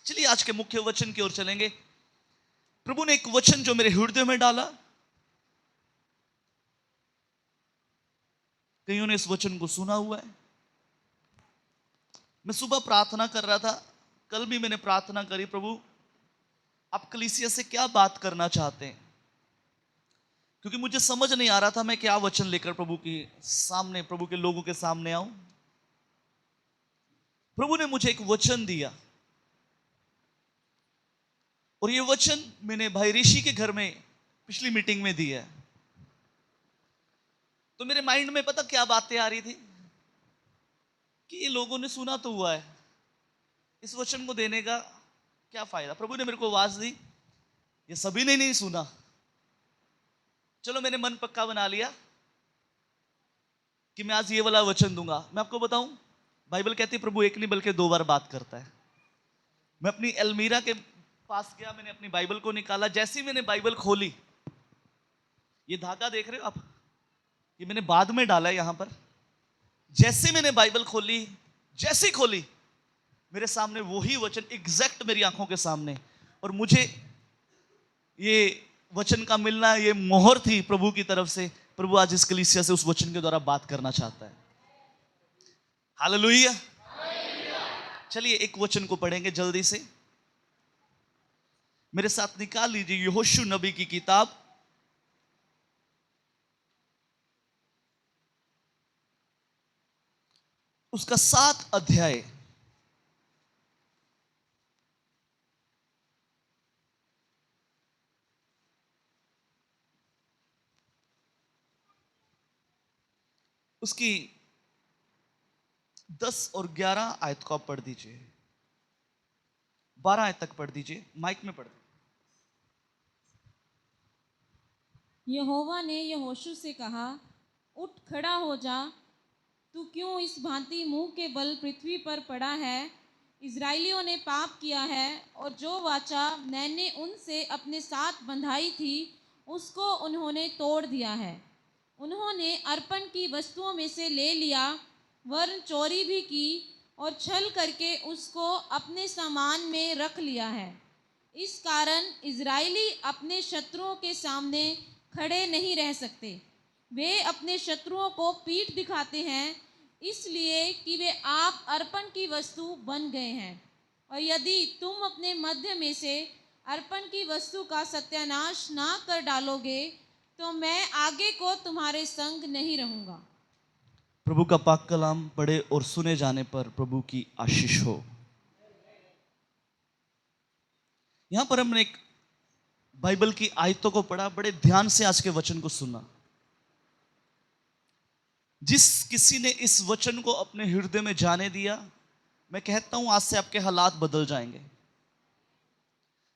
चलिए आज के मुख्य वचन की ओर चलेंगे। प्रभु ने एक वचन जो मेरे हृदय में डाला, कईयों ने इस वचन को सुना हुआ है। मैं सुबह प्रार्थना कर रहा था, कल भी मैंने प्रार्थना करी, प्रभु आप कलीसिया से क्या बात करना चाहते हैं, क्योंकि मुझे समझ नहीं आ रहा था मैं क्या वचन लेकर प्रभु के सामने, प्रभु के लोगों के सामने आऊं। प्रभु ने मुझे एक वचन दिया और ये वचन मैंने भाई ऋषि के घर में पिछली मीटिंग में दिया है। तो मेरे माइंड में पता क्या बातें आ रही थी कि ये लोगों ने सुना तो हुआ है, इस वचन को देने का क्या फायदा। प्रभु ने मेरे को आवाज दी, ये सभी ने नहीं सुना। चलो मैंने मन पक्का बना लिया कि मैं आज ये वाला वचन दूंगा। मैं आपको बताऊं, बाइबल कहती है प्रभु एक नहीं बल्कि 2 बार बात करता है। मैं अपनी अलमीरा के पास गया, मैंने अपनी बाइबल को निकाला। जैसे ही मैंने बाइबल खोली, ये धागा देख रहे हो आप, ये मैंने बाद में डाला है यहां पर। जैसे मैंने बाइबल खोली, जैसे ही खोली, मेरे सामने वही वचन एग्जैक्ट मेरी आंखों के सामने। और मुझे ये वचन का मिलना, ये मोहर थी प्रभु की तरफ से। प्रभु आज इस कलीसिया से उस वचन के द्वारा बात करना चाहता है। हालेलुया। चलिए एक वचन को पढ़ेंगे जल्दी से, मेरे साथ निकाल लीजिए यहोशू नबी की किताब, उसका 7 अध्याय। उसकी 10 और 11 आयत को आप पढ़ दीजिए, 12 आयत तक पढ़ दीजिए, माइक में पढ़ दीजिए। यहोवा ने यहोशू से कहा, उठ खड़ा हो जा, तू क्यों इस भांति मुंह के बल पृथ्वी पर पड़ा है। इज़राइलियों ने पाप किया है और जो वाचा मैंने उनसे अपने साथ बंधाई थी उसको उन्होंने तोड़ दिया है। उन्होंने अर्पण की वस्तुओं में से ले लिया, वरन चोरी भी की और छल करके उसको अपने सामान में रख लिया है। इस कारण इज़राइली अपने शत्रुओं के सामने खड़े नहीं रह सकते। वे अपने शत्रुओं को पीठ दिखाते हैं, इसलिए कि वे आप अर्पण की वस्तु बन गए हैं। और यदि तुम अपने मध्य में से अर्पण की वस्तु का सत्यानाश ना कर डालोगे, तो मैं आगे को तुम्हारे संग नहीं रहूंगा। प्रभु का पाक कलाम पढ़े और सुने जाने पर प्रभु की आशीष हो। यहां पर हमने एक बाइबल की आयतों को पढ़ा, बड़े ध्यान से आज के वचन को सुना। जिस किसी ने इस वचन को अपने हृदय में जाने दिया, मैं कहता हूं आज से आपके हालात बदल जाएंगे।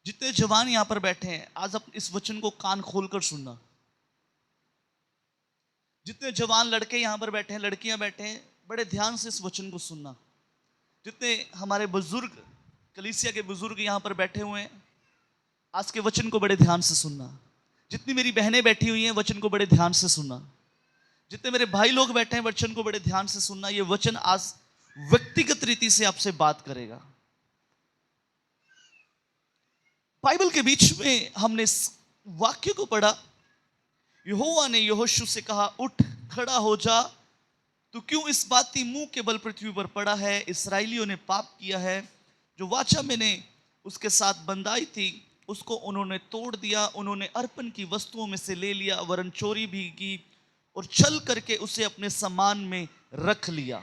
जितने जवान यहां पर बैठे हैं, आज आप इस वचन को कान खोलकर सुनना। जितने जवान लड़के यहां पर बैठे हैं, लड़कियां बैठे हैं, बड़े ध्यान से इस वचन को सुनना। जितने हमारे बुजुर्ग, कलीसिया के बुजुर्ग यहां पर बैठे हुए हैं, आज के वचन को बड़े ध्यान से सुनना। जितनी मेरी बहनें बैठी हुई हैं, वचन को बड़े ध्यान से सुनना। जितने मेरे भाई लोग बैठे हैं, वचन को बड़े ध्यान से सुनना। ये वचन आज व्यक्तिगत रीति से आपसे बात करेगा। बाइबल के बीच में हमने इस वाक्य को पढ़ा, यहोवा ने यहोशू से कहा, उठ खड़ा हो जा, तू क्यों इस बाती मुंह के बल पृथ्वी पर पड़ा है। इस्राएलियों ने पाप किया है, जो वाचा मैंने उसके साथ बंधाई थी उसको उन्होंने तोड़ दिया। उन्होंने अर्पण की वस्तुओं में से ले लिया, वरन चोरी भी की और छल करके उसे अपने सामान में रख लिया।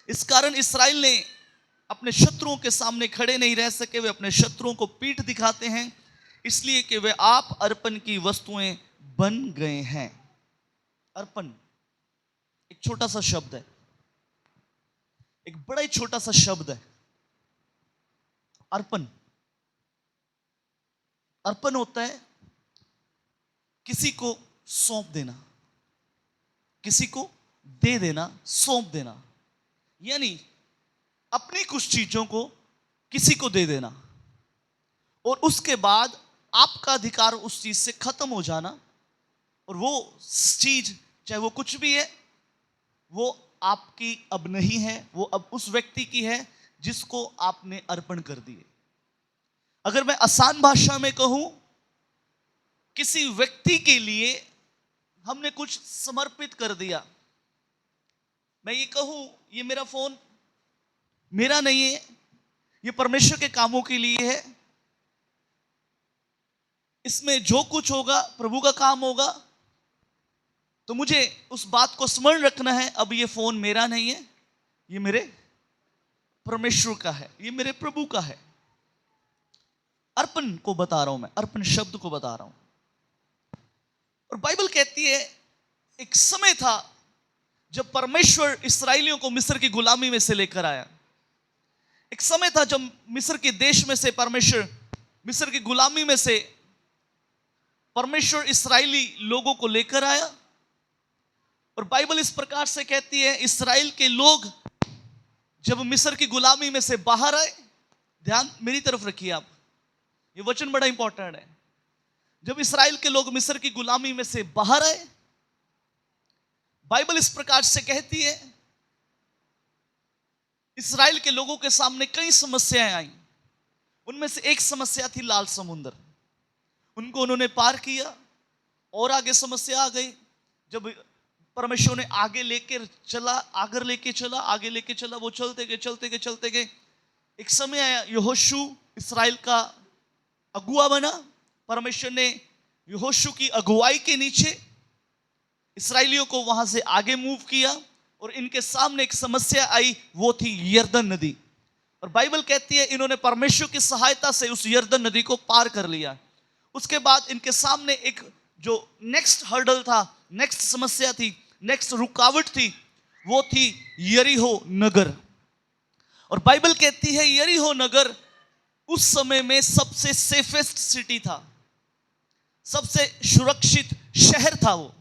इस कारण इस्राएल ने अपने शत्रुओं के सामने खड़े नहीं रह सके। वे अपने शत्रुओं को पीठ दिखाते हैं, इसलिए कि वे आप अर्पण की वस्तुएं बन गए हैं। अर्पण एक छोटा सा शब्द है, एक बड़ा ही छोटा सा शब्द है। अर्पण, अर्पण होता है किसी को सौंप देना, किसी को दे देना, सौंप देना, यानी अपनी कुछ चीजों को किसी को दे देना और उसके बाद आपका अधिकार उस चीज से खत्म हो जाना। और वो चीज, चाहे वो कुछ भी है, वो आपकी अब नहीं है, वो अब उस व्यक्ति की है जिसको आपने अर्पण कर दिए। अगर मैं आसान भाषा में कहूं, किसी व्यक्ति के लिए हमने कुछ समर्पित कर दिया। मैं ये कहूं, ये मेरा फोन मेरा नहीं है, ये परमेश्वर के कामों के लिए है, इसमें जो कुछ होगा प्रभु का काम होगा, तो मुझे उस बात को स्मरण रखना है, अब ये फोन मेरा नहीं है, ये मेरे परमेश्वर का है, ये मेरे प्रभु का है। अर्पण को बता रहा हूं मैं, अर्पण शब्द को बता रहा हूं। और बाइबल कहती है एक समय था जब परमेश्वर इस्राएलियों को मिस्र की गुलामी में से लेकर आया। एक समय था जब मिस्र के देश में से परमेश्वर, मिस्र की गुलामी में से परमेश्वर इस्राएली लोगों को लेकर आया। और बाइबल इस प्रकार से कहती है, इस्राएल के लोग जब मिस्र की गुलामी में से बाहर आए, ध्यान मेरी तरफ रखिए आप, ये वचन बड़ा इंपॉर्टेंट है। जब इस्राएल के लोग मिस्र की गुलामी में से बाहर आए, बाइबल इस प्रकार से कहती है, इस्राएल के लोगों के सामने कई समस्याएं आई। उनमें से एक समस्या थी लाल समुद्र। उनको उन्होंने पार किया, और आगे समस्या आ गई। जब परमेश्वर ने आगे लेके चला, वो चलते गए। एक समय आया, यहोशू इस्राएल का अगुआ बना। परमेश्वर ने यहोशू की अगुवाई के नीचे इस्राएलियों को वहां से आगे मूव किया, और इनके सामने एक समस्या आई, वो थी यरदन नदी। और बाइबल कहती है इन्होंने परमेश्वर की सहायता से उस यरदन नदी को पार कर लिया। उसके बाद इनके सामने एक जो नेक्स्ट हर्डल था, नेक्स्ट समस्या थी, नेक्स्ट रुकावट थी, वो थी यरीहो नगर। और बाइबल कहती है यरीहो नगर उस समय में सबसे सेफेस्ट सिटी था, सबसे सुरक्षित शहर था। वो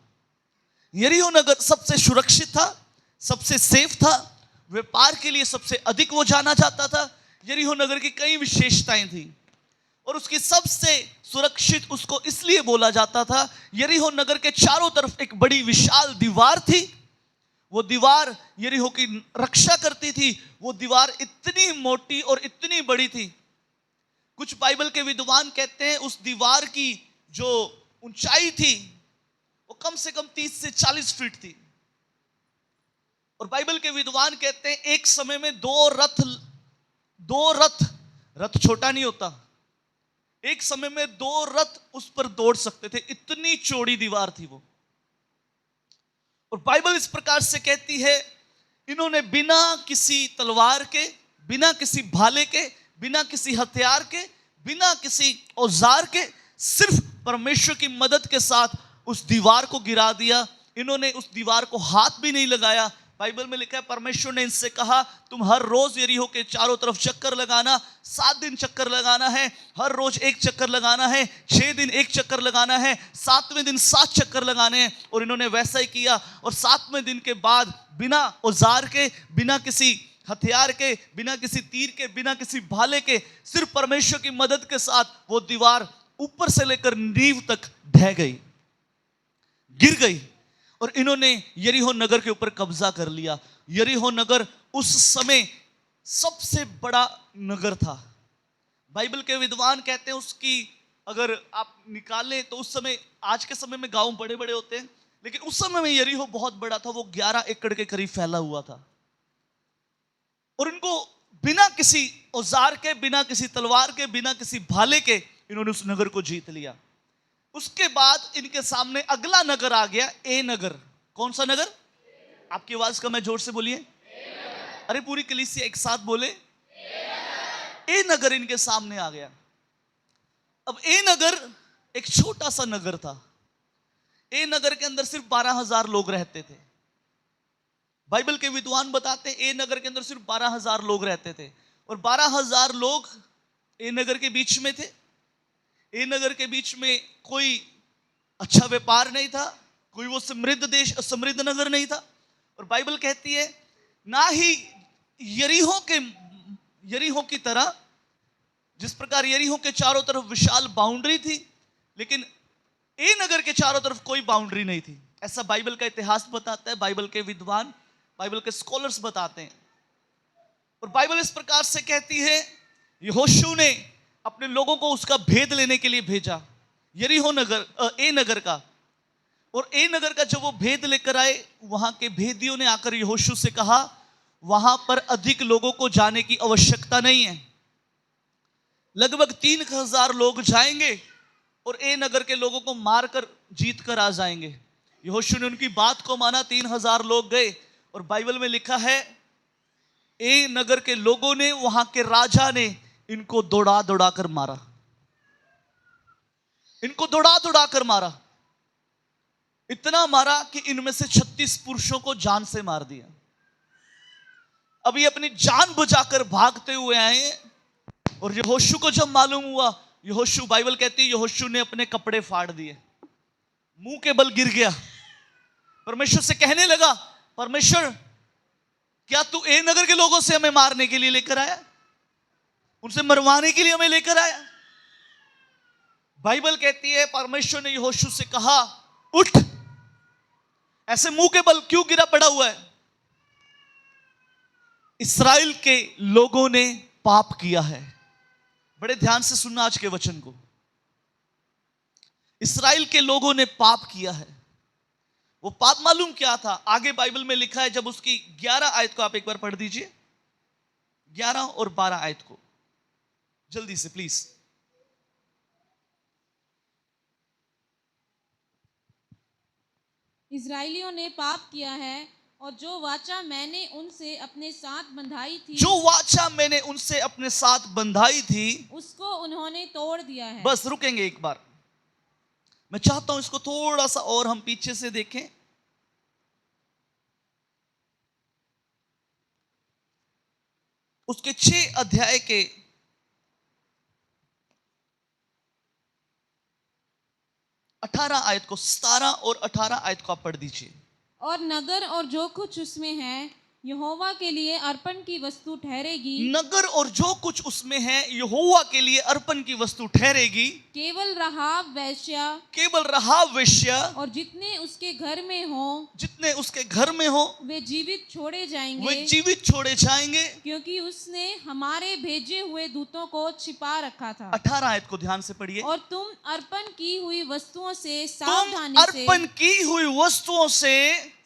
यरीहो नगर सबसे सुरक्षित था, सबसे सेफ था, व्यापार के लिए सबसे अधिक वो जाना जाता था। यरीहो नगर की कई विशेषताएं थी, और उसकी सबसे सुरक्षित उसको इसलिए बोला जाता था, यरीहो नगर के चारों तरफ एक बड़ी विशाल दीवार थी। वो दीवार यरीहो की रक्षा करती थी। वो दीवार इतनी मोटी और इतनी बड़ी थी, कुछ बाइबल के विद्वान कहते हैं उस दीवार की जो ऊंचाई थी वो कम से कम 30 से 40 फीट थी। और बाइबल के विद्वान कहते हैं एक समय में दो रथ छोटा नहीं होता, एक समय में 2 रथ उस पर दौड़ सकते थे, इतनी चौड़ी दीवार थी वो। और बाइबल इस प्रकार से कहती है, इन्होंने बिना किसी तलवार के, बिना किसी भाले के, बिना किसी हथियार के, बिना किसी औजार के, सिर्फ परमेश्वर की मदद के साथ उस दीवार को गिरा दिया। इन्होंने उस दीवार को हाथ भी नहीं लगाया। बाइबल में लिखा है परमेश्वर ने इनसे कहा, तुम हर रोज यरीहो के चारों तरफ चक्कर लगाना, 7 दिन चक्कर लगाना है, हर रोज 1 चक्कर लगाना है, 6 दिन 1 चक्कर लगाना है, 7वें दिन 7 चक्कर लगाने हैं। और इन्होंने वैसा ही किया। और 7वें दिन के बाद बिना औजार के, बिना किसी हथियार के, बिना किसी तीर के, बिना किसी भाले के, सिर्फ परमेश्वर की मदद के साथ वो दीवार ऊपर से लेकर नींव तक ढह गई, गिर गई, और इन्होंने यरीहो नगर के ऊपर कब्जा कर लिया। यरीहो नगर उस समय सबसे बड़ा नगर था। बाइबल के विद्वान कहते हैं उसकी अगर आप निकालें तो उस समय, आज के समय में गांव बड़े बड़े होते हैं, लेकिन उस समय में यरीहो बहुत बड़ा था। वो 11 एकड़ के करीब फैला हुआ था। और इनको बिना किसी औजार के, बिना किसी तलवार के, बिना किसी भाले के इन्होंने उस नगर को जीत लिया। उसके बाद इनके सामने अगला नगर आ गया, ए नगर। कौन सा नगर? आपकी आवाज कम है, जोर से बोलिए। अरे पूरी कलीसिया एक साथ बोले, ए नगर इनके सामने आ गया। अब ए नगर एक छोटा सा नगर था। ए नगर के अंदर सिर्फ 12,000 लोग रहते थे। बाइबल के विद्वान बताते हैं ए नगर के अंदर सिर्फ 12,000 लोग रहते थे। और 12,000 लोग ए नगर के बीच में थे। ए नगर के बीच में कोई अच्छा व्यापार नहीं था, कोई वो समृद्ध नगर नहीं था। और बाइबल कहती है ना ही यरीहो की तरह, जिस प्रकार यरीहो के चारों तरफ विशाल बाउंड्री थी, लेकिन ए नगर के चारों तरफ कोई बाउंड्री नहीं थी। ऐसा बाइबल का इतिहास बताता है, बाइबल के विद्वान, बाइबल के स्कॉलर्स बताते हैं। और बाइबल इस प्रकार से कहती है, यहोशू ने अपने लोगों को उसका भेद लेने के लिए भेजा, यरीहो नगर, ए नगर का। और ए नगर का जब वो भेद लेकर आए, वहां के भेदियों ने आकर यहोशू से कहा, वहां पर अधिक लोगों को जाने की आवश्यकता नहीं है, लगभग 3000 लोग जाएंगे और ए नगर के लोगों को मारकर जीत कर आ जाएंगे। यहोशू ने उनकी बात को माना, 3000 लोग गए। और बाइबल में लिखा है, ए नगर के लोगों ने, वहां के राजा ने इनको दौड़ा दौड़ा कर मारा, इनको दौड़ा दौड़ा कर मारा, इतना मारा कि इनमें से 36 पुरुषों को जान से मार दिया। अभी अपनी जान बचाकर भागते हुए आए और यहोशू को जब मालूम हुआ, यहोशू, बाइबल कहती है, यहोशू ने अपने कपड़े फाड़ दिए, मुंह के बल गिर गया, परमेश्वर से कहने लगा, परमेश्वर क्या तू ए नगर के लोगों से हमें मारने के लिए लेकर आया, उनसे मरवाने के लिए हमें लेकर आया? बाइबल कहती है, परमेश्वर ने यहोशू से कहा, उठ। ऐसे मुंह के बल क्यों गिरा पड़ा हुआ है? इस्राएल के लोगों ने पाप किया है। बड़े ध्यान से सुनना आज के वचन को। इस्राएल के लोगों ने पाप किया है। वो पाप मालूम क्या था? आगे बाइबल में लिखा है, जब उसकी 11 आयत को आप एक बार पढ़ दीजिए, 11 और 12 आयत को जल्दी से प्लीज। इस्राएलियों ने पाप किया है और जो वाचा मैंने उनसे अपने साथ बंधाई थी, जो वाचा मैंने उनसे अपने साथ बंधाई थी, उसको उन्होंने तोड़ दिया है। बस रुकेंगे एक बार, मैं चाहता हूं इसको थोड़ा सा और हम पीछे से देखें। उसके 6 अध्याय के 18 आयत को, 17 और 18 आयत को आप पढ़ दीजिए। और नगर और जो कुछ उसमें है यहोवा के लिए अर्पण की वस्तु ठहरेगी। नगर और जो कुछ उसमें है यहोवा के लिए अर्पण की वस्तु ठहरेगी। केवल रहाब वेश्या, केवल रहाब वेश्या और जितने उसके घर में हो, जितने उसके घर में हो, वे जीवित छोड़े जाएंगे। वे जीवित छोड़े जाएंगे, क्योंकि उसने हमारे भेजे हुए दूतों को छिपा रखा था। 18 आयत को ध्यान से पढ़िए। और तुम अर्पण की हुई वस्तुओं से तुम अर्पण की हुई वस्तुओं से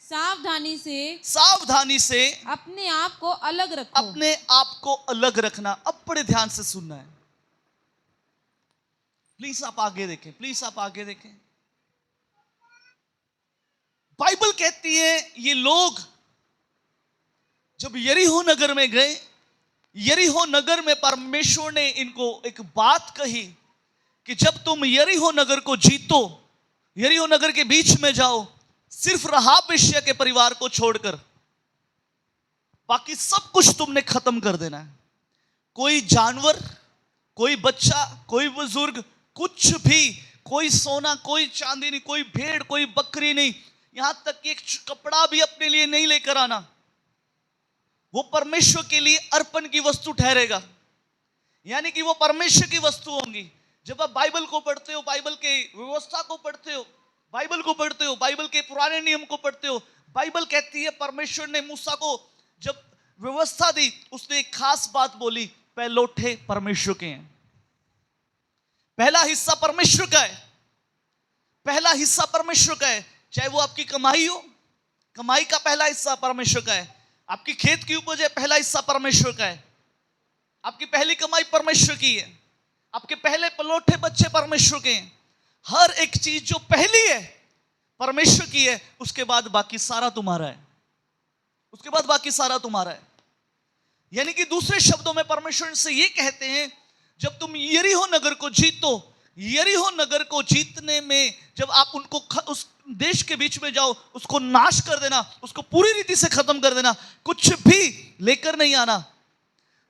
सावधानी से अपने आप को अलग रखो। अपने आप को अलग रखना। अब बड़े ध्यान से सुनना है, प्लीज आप आगे देखें, प्लीज आप आगे देखें। बाइबल कहती है, ये लोग जब यरीहो नगर में गए, यरीहो नगर में परमेश्वर ने इनको एक बात कही कि जब तुम यरीहो नगर को जीतो, यरीहो नगर के बीच में जाओ, सिर्फ रहाब वेश्या के परिवार को छोड़कर बाकी सब कुछ तुमने खत्म कर देना है। कोई जानवर, कोई बच्चा, कोई बुजुर्ग, कुछ भी, कोई सोना, कोई चांदी नहीं, कोई भेड़, कोई बकरी नहीं, यहां तक कि एक कपड़ा भी अपने लिए नहीं लेकर आना। वो परमेश्वर के लिए अर्पण की वस्तु ठहरेगा, यानी कि वो परमेश्वर की वस्तु होंगी। जब आप बाइबल को पढ़ते हो, बाइबल के व्यवस्था को पढ़ते हो, बाइबल को पढ़ते हो, बाइबल के पुराने नियम को पढ़ते हो, बाइबल कहती है परमेश्वर ने मूसा को जब व्यवस्था दी, उसने एक खास बात बोली, पहलौठे परमेश्वर के हैं, पहला हिस्सा परमेश्वर का है, पहला हिस्सा परमेश्वर का है। चाहे वो आपकी कमाई हो, कमाई का पहला हिस्सा परमेश्वर का है। आपकी खेत की उपज है, पहला हिस्सा परमेश्वर का है। आपकी पहली कमाई परमेश्वर की है। आपके पहले पलौठे बच्चे परमेश्वर के हैं। हर एक चीज जो पहली है परमेश्वर की है, उसके बाद बाकी सारा तुम्हारा है, उसके बाद बाकी सारा तुम्हारा है। यानी कि दूसरे शब्दों में परमेश्वर से ये कहते हैं, जब तुम यरीहो नगर को जीतो, यरीहो नगर को जीतने में जब आप उनको उस देश के बीच में जाओ, उसको नाश कर देना, उसको पूरी रीति से खत्म कर देना, कुछ भी लेकर नहीं आना,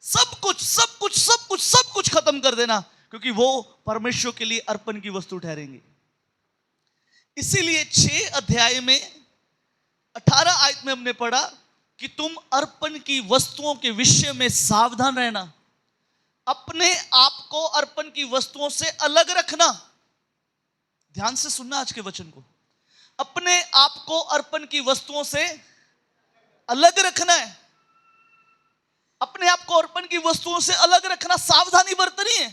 सब कुछ सब कुछ सब कुछ सब कुछ खत्म कर देना, क्योंकि वो परमेश्वर के लिए अर्पण की वस्तु ठहरेंगे। इसीलिए 6 अध्याय में 18 आयत में हमने पढ़ा कि तुम अर्पण की वस्तुओं के विषय में सावधान रहना, अपने आप को अर्पण की वस्तुओं से अलग रखना। ध्यान से सुनना आज के वचन को, अपने आप को अर्पण की वस्तुओं से अलग रखना है। अपने आप को अर्पण की वस्तुओं से अलग रखना, सावधानी बरतनी है।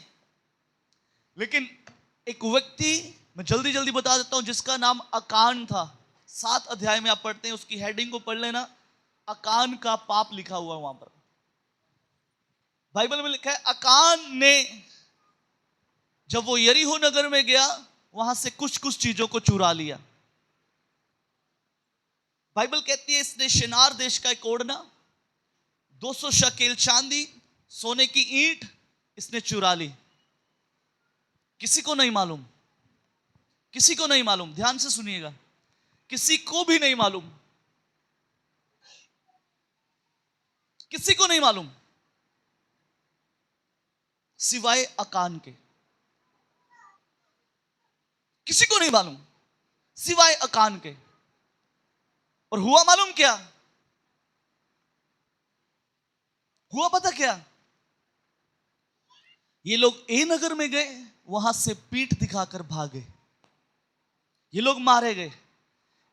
लेकिन एक व्यक्ति, मैं जल्दी जल्दी बता देता हूं, जिसका नाम अकान था। 7 अध्याय में आप पढ़ते हैं, उसकी हेडिंग को पढ़ लेना, अकान का पाप लिखा हुआ है वहां पर। बाइबल में लिखा है, अकान ने जब वो यरीहो नगर में गया, वहां से कुछ कुछ चीजों को चुरा लिया। बाइबल कहती है इसने शिनार देश का एक ओढ़ना, 200 शकेल चांदी, सोने की ईंट इसने चुरा ली। किसी को नहीं मालूम, किसी को नहीं मालूम, ध्यान से सुनिएगा, किसी को भी नहीं मालूम, किसी को नहीं मालूम सिवाय अकान के। किसी को नहीं मालूम सिवाय अकान के। और हुआ मालूम क्या हुआ? पता क्या? ये लोग ए नगर में गए, वहां से पीठ दिखाकर भागे। ये लोग मारे गए,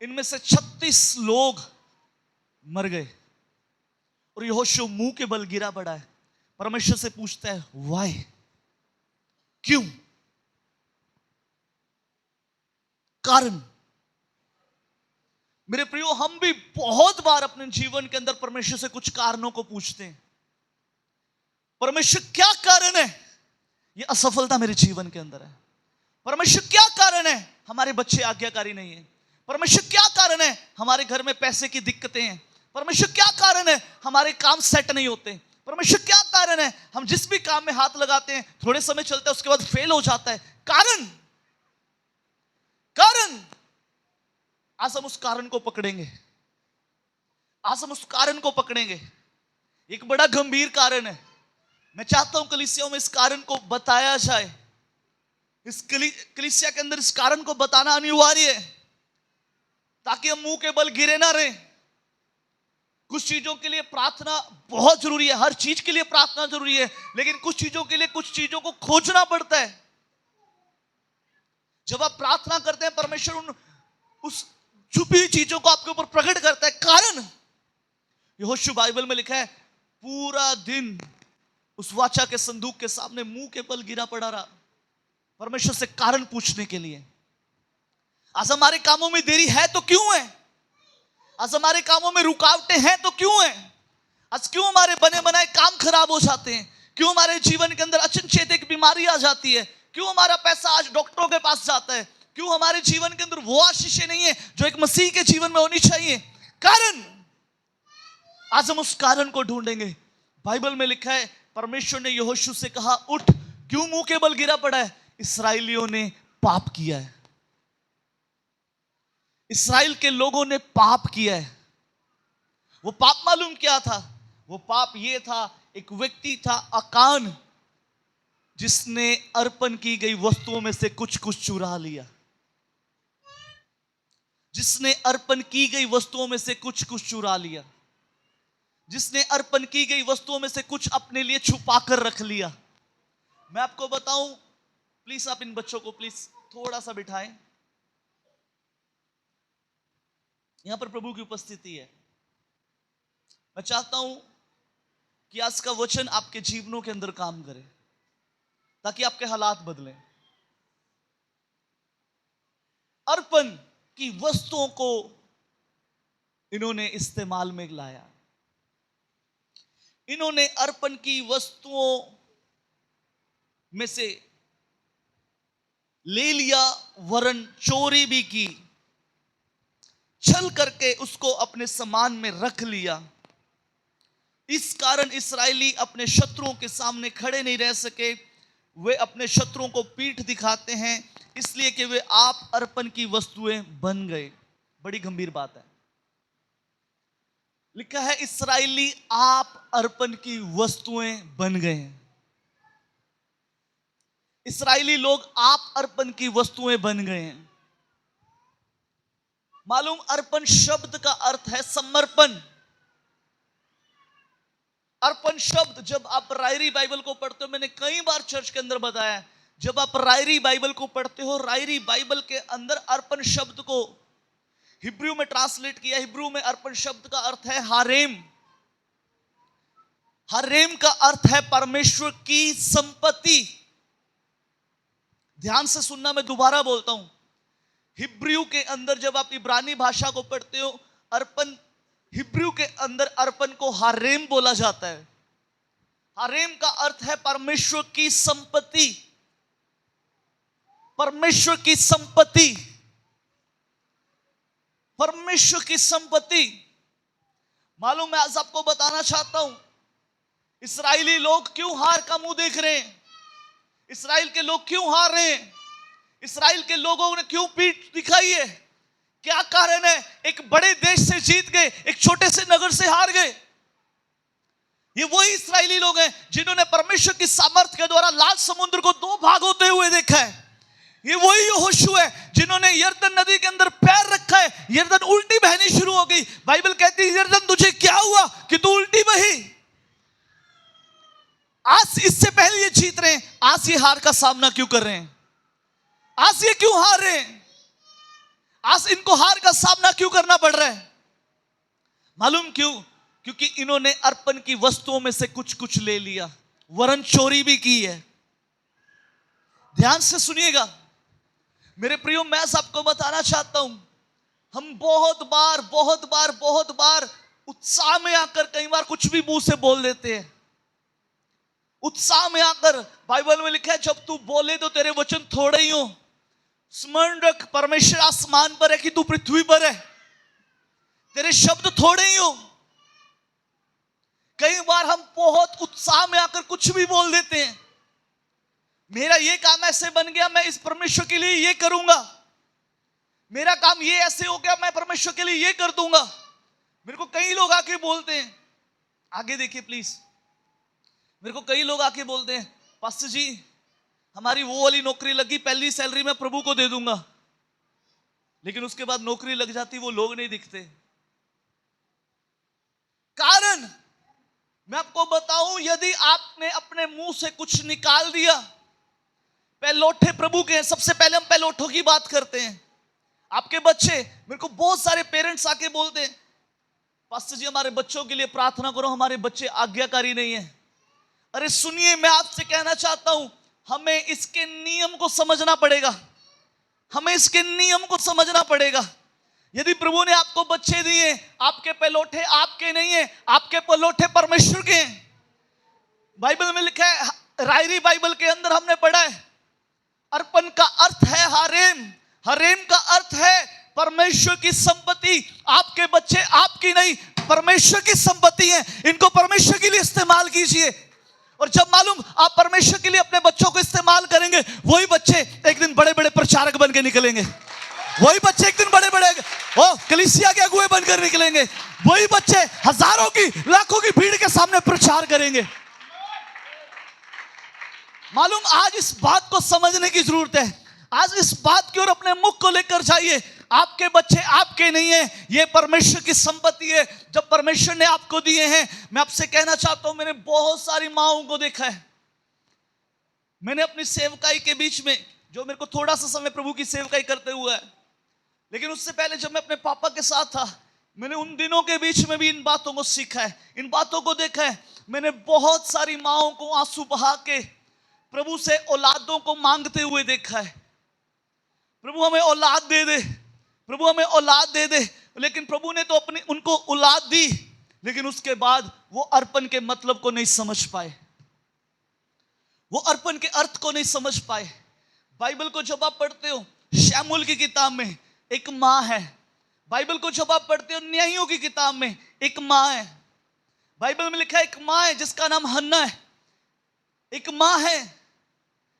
इनमें से 36 लोग मर गए। और यहोशू मुंह के बल गिरा पड़ा है, परमेश्वर से पूछता है, वाई, क्यों? कारण। मेरे प्रियो, हम भी बहुत बार अपने जीवन के अंदर परमेश्वर से कुछ कारणों को पूछते हैं। परमेश्वर क्या कारण है ये असफलता मेरे जीवन के अंदर है? परमेश्वर क्या कारण है हमारे बच्चे आज्ञाकारी नहीं है? परमेश्वर क्या कारण है हमारे घर में पैसे की दिक्कतें हैं? परमेश्वर क्या कारण है हमारे काम सेट नहीं होते? परमेश्वर क्या कारण है हम जिस भी काम में हाथ लगाते हैं थोड़े समय चलता है उसके बाद फेल हो जाता है? कारण, कारण। आज हम उस कारण को पकड़ेंगे, आज हम उस कारण को पकड़ेंगे। एक बड़ा गंभीर कारण है। मैं चाहता हूं कलीसियाओं में इस कारण को बताया जाए। इस कलीसिया के अंदर इस कारण को बताना अनिवार्य है, ताकि हम मुंह के बल गिरे ना रहे। कुछ चीजों के लिए प्रार्थना बहुत जरूरी है, हर चीज के लिए प्रार्थना जरूरी है, लेकिन कुछ चीजों के लिए कुछ चीजों को खोजना पड़ता है। जब आप प्रार्थना करते हैं, परमेश्वर उस छुपी हुई चीजों को आपके ऊपर प्रकट करता है। कारण, यहोशू बाइबल में लिखा है, पूरा दिन उस वाचा के संदूक के सामने मुंह के बल गिरा पड़ा रहा, परमेश्वर से कारण पूछने के लिए। आज हमारे कामों में देरी है तो क्यों है? आज हमारे कामों में रुकावटें हैं तो क्यों है? आज क्यों हमारे बने बनाए काम खराब हो जाते हैं? क्यों हमारे जीवन के अंदर अचनचेत एक बीमारी आ जाती है? क्यों हमारा पैसा आज डॉक्टरों के पास जाता है? क्यों हमारे जीवन के अंदर वो आशीषें नहीं है जो एक मसीह के जीवन में होनी चाहिए? कारण। आज हम उस कारण को ढूंढेंगे। बाइबल में लिखा है, परमेश्वर ने यहोशू से कहा, उठ। क्यों मुंह के बल गिरा पड़ा है? इस्राएलियों ने पाप किया है। इस्राएल के लोगों ने पाप किया है। वो पाप मालूम क्या था? वो पाप ये था, एक व्यक्ति था अकान, जिसने अर्पण की गई वस्तुओं में से कुछ कुछ चुरा लिया। जिसने अर्पण की गई वस्तुओं में से कुछ कुछ चुरा लिया। जिसने अर्पण की गई वस्तुओं में से कुछ अपने लिए छुपा कर रख लिया। मैं आपको बताऊं, प्लीज आप इन बच्चों को प्लीज थोड़ा सा बिठाएं। यहां पर प्रभु की उपस्थिति है। मैं चाहता हूं कि आज का वचन आपके जीवनों के अंदर काम करे, ताकि आपके हालात बदलें। अर्पण की वस्तुओं को इन्होंने इस्तेमाल में लाया। इन्होंने अर्पण की वस्तुओं में से ले लिया, वरन चोरी भी की, छल करके उसको अपने सामान में रख लिया। इस कारण इस्राएली अपने शत्रुओं के सामने खड़े नहीं रह सके। वे अपने शत्रुओं को पीठ दिखाते हैं, इसलिए कि वे आप अर्पण की वस्तुएं बन गए। बड़ी गंभीर बात है। लिखा है, इस्राएली आप अर्पण की वस्तुएं बन गए हैं। इस्राएली लोग आप अर्पण की वस्तुएं बन गए हैं। मालूम, अर्पण शब्द का अर्थ है समर्पण। अर्पण शब्द, जब आप रायरी बाइबल को पढ़ते हो, मैंने कई बार चर्च के अंदर बताया, जब आप रायरी बाइबल को पढ़ते हो, रायरी बाइबल के अंदर अर्पण शब्द को हिब्रू में ट्रांसलेट किया। हिब्रू में अर्पण शब्द का अर्थ है हारेम। हरेम का अर्थ है परमेश्वर की संपत्ति। ध्यान से सुनना, मैं दोबारा बोलता हूं। हिब्रू के अंदर जब आप इब्रानी भाषा को पढ़ते हो, अर्पण, हिब्रू के अंदर अर्पण को हरेम बोला जाता है। हरेम का अर्थ है परमेश्वर की संपत्ति। परमेश्वर की संपत्ति, परमेश्वर की संपत्ति। मालूम, मैं आज आपको बताना चाहता हूं, इस्राएली लोग क्यों हार का मुंह देख रहे हैं? इस्राएल के लोग क्यों हार रहे हैं? इस्राएल के लोगों ने क्यों पीठ दिखाई है? क्या कारण है? एक बड़े देश से जीत गए, एक छोटे से नगर से हार गए। ये वही इस्राएली लोग हैं जिन्होंने परमेश्वर की सामर्थ्य के द्वारा लाल समुद्र को दो भाग होते हुए देखा है। ये वही यहोशू है जिन्होंने यरदन नदी के अंदर पैर रखा है, यरदन उल्टी बहनी शुरू हो गई। बाइबल कहती है, यरदन तुझे क्या हुआ कि तू उल्टी बही? आज इससे पहले ये जीत रहे हैं, आज ये हार का सामना क्यों कर रहे हैं? आज ये क्यों हार रहे हैं? आज इनको हार का सामना क्यों करना पड़ रहा है? मालूम क्यों? क्योंकि इन्होंने अर्पण की वस्तुओं में से कुछ कुछ ले लिया, वरन चोरी भी की है। ध्यान से सुनिएगा मेरे प्रियो, मैं सबको बताना चाहता हूं, हम बहुत बार उत्साह में आकर कई बार कुछ भी मुंह से बोल देते हैं। उत्साह में आकर, बाइबल में लिखा है, जब तू बोले तो तेरे वचन थोड़े ही हो। स्मरण रख, परमेश्वर आसमान पर है कि तू पृथ्वी पर है, तेरे शब्द थोड़े ही हो। कई बार हम बहुत उत्साह में आकर कुछ भी बोल देते हैं। मेरा ये काम ऐसे बन गया, मैं इस परमेश्वर के लिए ये करूंगा। मेरा काम ये ऐसे हो गया, मैं परमेश्वर के लिए ये कर दूंगा। मेरे को कई लोग आके बोलते हैं, आगे देखिए प्लीज, मेरे को कई लोग आके बोलते हैं, पास्टर जी हमारी वो वाली नौकरी लगी, पहली सैलरी मैं प्रभु को दे दूंगा। लेकिन उसके बाद नौकरी लग जाती, वो लोग नहीं दिखते। कारण मैं आपको बताऊं, यदि आपने अपने मुंह से कुछ निकाल दिया, पहलौठे प्रभु के हैं। सबसे पहले हम पहलौठों की बात करते हैं। आपके बच्चे, मेरे को बहुत सारे पेरेंट्स आके बोलते हैं, पास्टर जी हमारे बच्चों के लिए प्रार्थना करो, हमारे बच्चे आज्ञाकारी नहीं है। अरे सुनिए, मैं आपसे कहना चाहता हूं, हमें इसके नियम को समझना पड़ेगा। हमें इसके नियम को समझना पड़ेगा। यदि प्रभु ने आपको बच्चे दिए, आपके पहलौठे आपके नहीं है, आपके पहलौठे परमेश्वर के हैं। बाइबल में लिखा है, रायरी बाइबल के अंदर हमने पढ़ा है, अर्पण का अर्थ है हरेम। हरेम का अर्थ है परमेश्वर की संपत्ति। आपके बच्चे आपकी नहीं, परमेश्वर की संपत्ति है। इनको परमेश्वर के लिए इस्तेमाल कीजिए। और जब मालूम आप परमेश्वर के लिए अपने बच्चों को इस्तेमाल करेंगे, वही बच्चे एक दिन बड़े बड़े प्रचारक बन के निकलेंगे। वही बच्चे एक दिन बड़े बड़े कलीसिया के अगुए बनकर निकलेंगे। वही बच्चे हजारों की, लाखों की भीड़ के सामने प्रचार करेंगे। मालूम, आज इस बात को समझने की जरूरत है। आज इस बात की ओर अपने मुख को लेकर जाइए। आपके बच्चे आपके नहीं है, ये परमेश्वर की संपत्ति है। जब परमेश्वर ने आपको दिए हैं, मैं आपसे कहना चाहता हूं, मैंने बहुत सारी माओं को देखा है। मैंने अपनी सेवकाई के बीच में, जो मेरे को थोड़ा सा समय प्रभु की सेवकाई करते हुए है, लेकिन उससे पहले जब मैं अपने पापा के साथ था, मैंने उन दिनों के बीच में भी इन बातों को सीखा है, इन बातों को देखा है। मैंने बहुत सारी माओं को आंसू बहा के प्रभु से औलादों को मांगते हुए देखा है। प्रभु हमें औलाद दे दे, प्रभु हमें औलाद दे दे। लेकिन प्रभु ने तो अपनी उनको औलाद दी, लेकिन उसके बाद वो अर्पण के मतलब को नहीं समझ पाए, वो अर्पण के अर्थ को नहीं समझ पाए। बाइबल को जब आप पढ़ते हो, शमूएल की किताब में एक माँ है। बाइबल को जब आप पढ़ते हो, न्यायियों की किताब में एक माँ है। बाइबल में लिखा है एक माँ है जिसका नाम हन्ना है। एक माँ है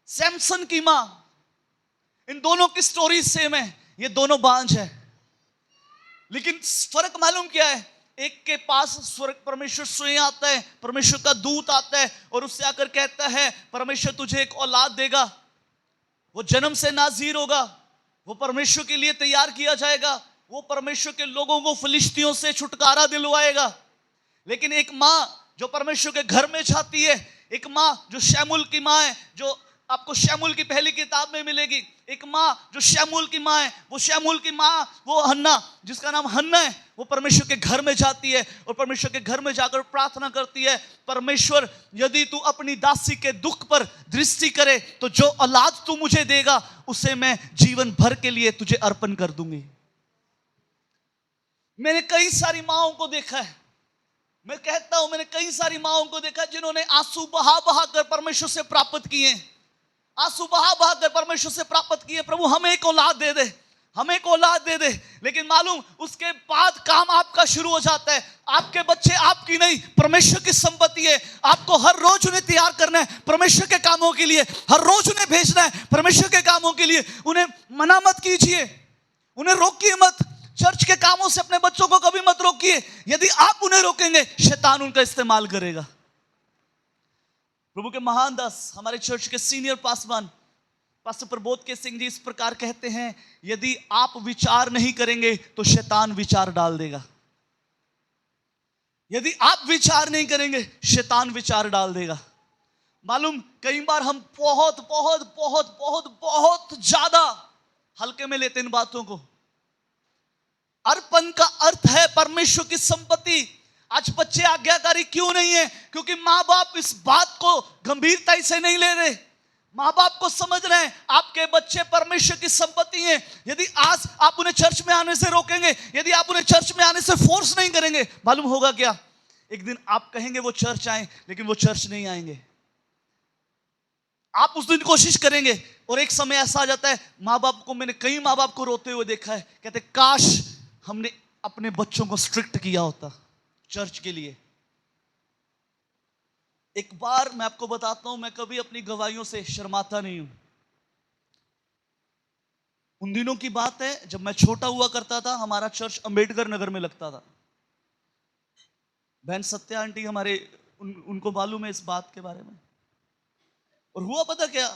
सैमसन की माँ। इन दोनों की स्टोरी सेम है, ये दोनों बांझ है। लेकिन फर्क मालूम क्या है? एक के पास स्वर्ग परमेश्वर स्वयं आता है, परमेश्वर का दूत आता है और उससे आकर कहता है, परमेश्वर तुझे एक औलाद देगा, वो जन्म से नाज़ीर होगा, वो परमेश्वर के लिए तैयार किया जाएगा, वो परमेश्वर के लोगों को फिलिस्तियों से छुटकारा दिलवाएगा। लेकिन एक माँ जो परमेश्वर के घर में जाती है, एक माँ जो शमूएल की माँ है, जो आपको शमूएल की पहली किताब में मिलेगी। एक माँ जो शमूएल की माँ है, वो शमूएल की माँ, वो हन्ना, जिसका नाम हन्ना है, वो परमेश्वर के घर में जाती है और परमेश्वर के घर में जाकर प्रार्थना करती है, परमेश्वर यदि तू अपनी दासी के दुख पर दृष्टि करे तो जो औलाद तू मुझे देगा उसे मैं जीवन भर के लिए तुझे अर्पण कर दूंगी। मैंने कई सारी माँओं को देखा है, मैं कहता हूं मैंने कई सारी माँओं को देखा जिन्होंने आंसू बहा बहा कर परमेश्वर से प्राप्त किए, आंसू बहा बहा कर परमेश्वर से प्राप्त किए, प्रभु हमें एक औलाद दे दे, हमें एक औलाद दे दे। लेकिन मालूम उसके बाद काम आपका शुरू हो जाता है। आपके बच्चे आपकी नहीं, परमेश्वर की संपत्ति है। आपको हर रोज उन्हें तैयार करना है परमेश्वर के कामों के लिए, हर रोज उन्हें भेजना है परमेश्वर के कामों के लिए। उन्हें मना मत कीजिए, उन्हें रोकिए मत। चर्च के कामों से अपने बच्चों को कभी मत रोकिए। यदि आप उन्हें रोकेंगे शैतान उनका इस्तेमाल करेगा। प्रभु के महान दास, हमारे चर्च के सीनियर पासवान पास्टर प्रबोध के सिंह जी इस प्रकार कहते हैं, यदि आप विचार नहीं करेंगे तो शैतान विचार डाल देगा। यदि आप विचार नहीं करेंगे शैतान विचार डाल देगा। मालूम कई बार हम बहुत बहुत बहुत बहुत बहुत ज्यादा हल्के में लेते इन बातों को। अर्पण का अर्थ है परमेश्वर की संपत्ति। आज बच्चे आज्ञाकारी क्यों नहीं है? क्योंकि माँ बाप इस बात को गंभीरता से नहीं ले रहे। माँ बाप को समझ रहे हैं आपके बच्चे परमेश्वर की संपत्ति हैं। यदि आज आप उन्हें चर्च में आने से रोकेंगे, यदि आप उन्हें चर्च में आने से फोर्स नहीं करेंगे, मालूम होगा क्या? एक दिन आप कहेंगे वो चर्च आए, लेकिन वो चर्च नहीं आएंगे। आप उस दिन कोशिश करेंगे और एक समय ऐसा आ जाता है, माँ बाप को, मैंने कई माँ बाप को रोते हुए देखा है, कहते काश हमने अपने बच्चों को स्ट्रिक्ट किया होता चर्च के लिए। एक बार मैं आपको बताता हूं, मैं कभी अपनी गवाहियों से शर्माता नहीं हूं। उन दिनों की बात है जब मैं छोटा हुआ करता था। हमारा चर्च अंबेडकर नगर में लगता था। बहन सत्या आंटी हमारे उनको मालूम है इस बात के बारे में। और हुआ पता क्या,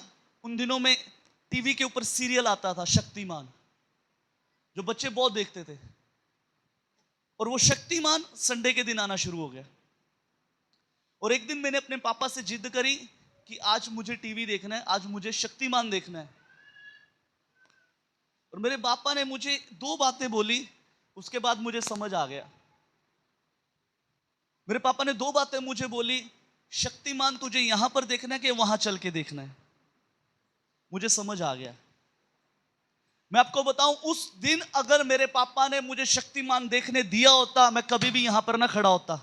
उन दिनों में टीवी के ऊपर सीरियल आता था शक्तिमान, जो बच्चे बहुत देखते थे। और वो शक्तिमान संडे के दिन आना शुरू हो गया। और एक दिन मैंने अपने पापा से जिद करी कि आज मुझे टीवी देखना है, आज मुझे शक्तिमान देखना है। और मेरे पापा ने मुझे दो बातें बोली, उसके बाद मुझे समझ आ गया। मेरे पापा ने दो बातें मुझे बोली, शक्तिमान तुझे यहां पर देखना है कि वहां चल के देखना है। मुझे समझ आ गया। मैं आपको बताऊं, उस दिन अगर मेरे पापा ने मुझे शक्तिमान देखने दिया होता, मैं कभी भी यहां पर ना खड़ा होता।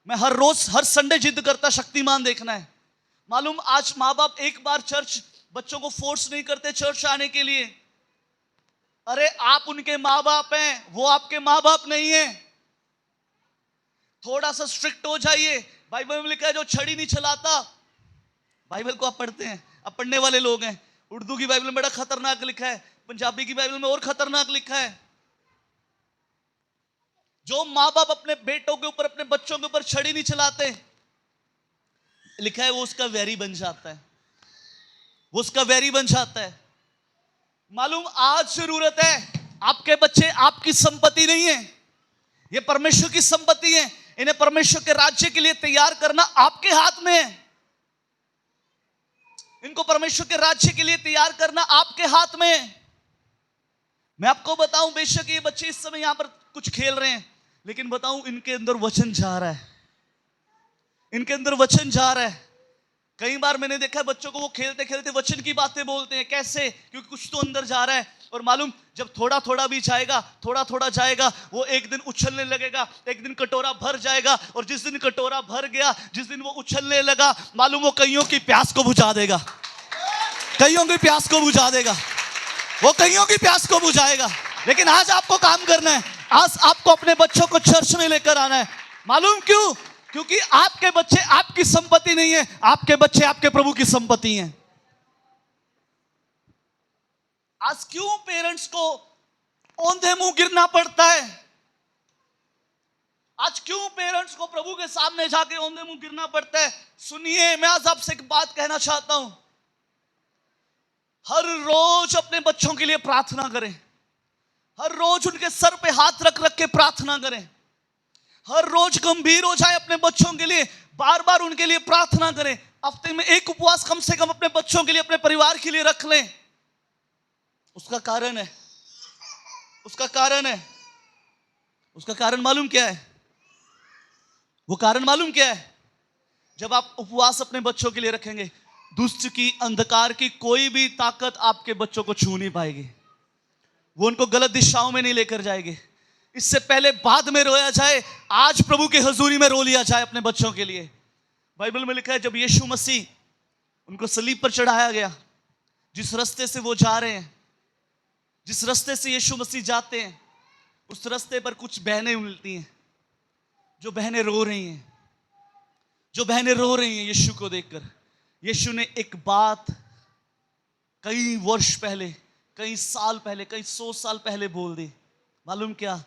मैं हर रोज हर संडे जिद करता शक्तिमान देखना है। मालूम आज माँ बाप एक बार चर्च बच्चों को फोर्स नहीं करते चर्च आने के लिए। अरे आप उनके माँ बाप हैं, वो आपके माँ बाप नहीं है। थोड़ा सा स्ट्रिक्ट हो जाइए। बाइबल में लिखा है जो छड़ी नहीं चलाता, बाइबल को आप पढ़ते हैं, आप पढ़ने वाले लोग हैं। उर्दू की बाइबल में बड़ा खतरनाक लिखा है, पंजाबी की बाइबल में और खतरनाक लिखा है। जो माँ बाप अपने बेटों के ऊपर, अपने बच्चों के ऊपर छड़ी नहीं चलाते, लिखा है वो उसका वैरी बन जाता है, वो उसका वैरी बन जाता है। मालूम आज जरूरत है, आपके बच्चे आपकी संपत्ति नहीं है, ये परमेश्वर की संपत्ति है। इन्हें परमेश्वर के राज्य के लिए तैयार करना आपके हाथ में है। इनको परमेश्वर के राज्य के लिए तैयार करना आपके हाथ में है। मैं आपको बताऊं, बेशक ये बच्चे इस समय यहां पर कुछ खेल रहे हैं, लेकिन बताऊं इनके अंदर वचन जा रहा है, इनके अंदर वचन जा रहा है। कई बार मैंने देखा है बच्चों को वो खेलते खेलते वचन की बातें बोलते हैं। कैसे? क्योंकि कुछ तो अंदर जा रहा है। और मालूम जब थोड़ा थोड़ा भी जाएगा, थोड़ा थोड़ा जाएगा, वो एक दिन उछलने लगेगा, एक दिन कटोरा भर जाएगा। और जिस दिन कटोरा भर गया, जिस दिन वो उछलने लगा, मालूम वो कईयों की प्यास को बुझा देगा, कईयों की प्यास को बुझा देगा, वो कईयों की प्यास को बुझाएगा। लेकिन आज आपको काम करना है, आज आपको अपने बच्चों को चर्च में लेकर आना है। मालूम क्यों? क्योंकि आपके बच्चे आपकी संपत्ति नहीं है, आपके बच्चे आपके प्रभु की संपत्ति हैं। आज क्यों पेरेंट्स को औंधे मुंह गिरना पड़ता है? आज क्यों पेरेंट्स को प्रभु के सामने जाके औंधे मुंह गिरना पड़ता है? सुनिए, मैं आज आपसे एक बात कहना चाहता हूं। हर रोज अपने बच्चों के लिए प्रार्थना करें, हर रोज उनके सर पे हाथ रख रख के प्रार्थना करें, हर रोज गंभीर हो जाए अपने बच्चों के लिए, बार बार उनके लिए प्रार्थना करें। हफ्ते में एक उपवास कम से कम अपने बच्चों के लिए, अपने परिवार के लिए रख लें। उसका कारण है, उसका कारण है, उसका कारण मालूम क्या है? वो कारण मालूम क्या है? जब आप उपवास अपने बच्चों के लिए रखेंगे, दुष्ट की, अंधकार की कोई भी ताकत आपके बच्चों को छू नहीं पाएगी। वो उनको गलत दिशाओं में नहीं लेकर जाएगी। इससे पहले बाद में रोया जाए, आज प्रभु के हजूरी में रो लिया जाए अपने बच्चों के लिए। बाइबल में लिखा है, जब यीशु मसीह उनको सलीब पर चढ़ाया गया, जिस रास्ते से वो जा रहे हैं, जिस रास्ते से यीशु मसीह जाते हैं, उस रास्ते पर कुछ बहनें मिलती हैं, जो बहनें रो रही हैं, जो बहनें रो रही हैं यीशु को देखकर। यीशु ने एक बात कई वर्ष पहले, कई साल पहले, कई 100 साल पहले बोल दी। मालूम क्या?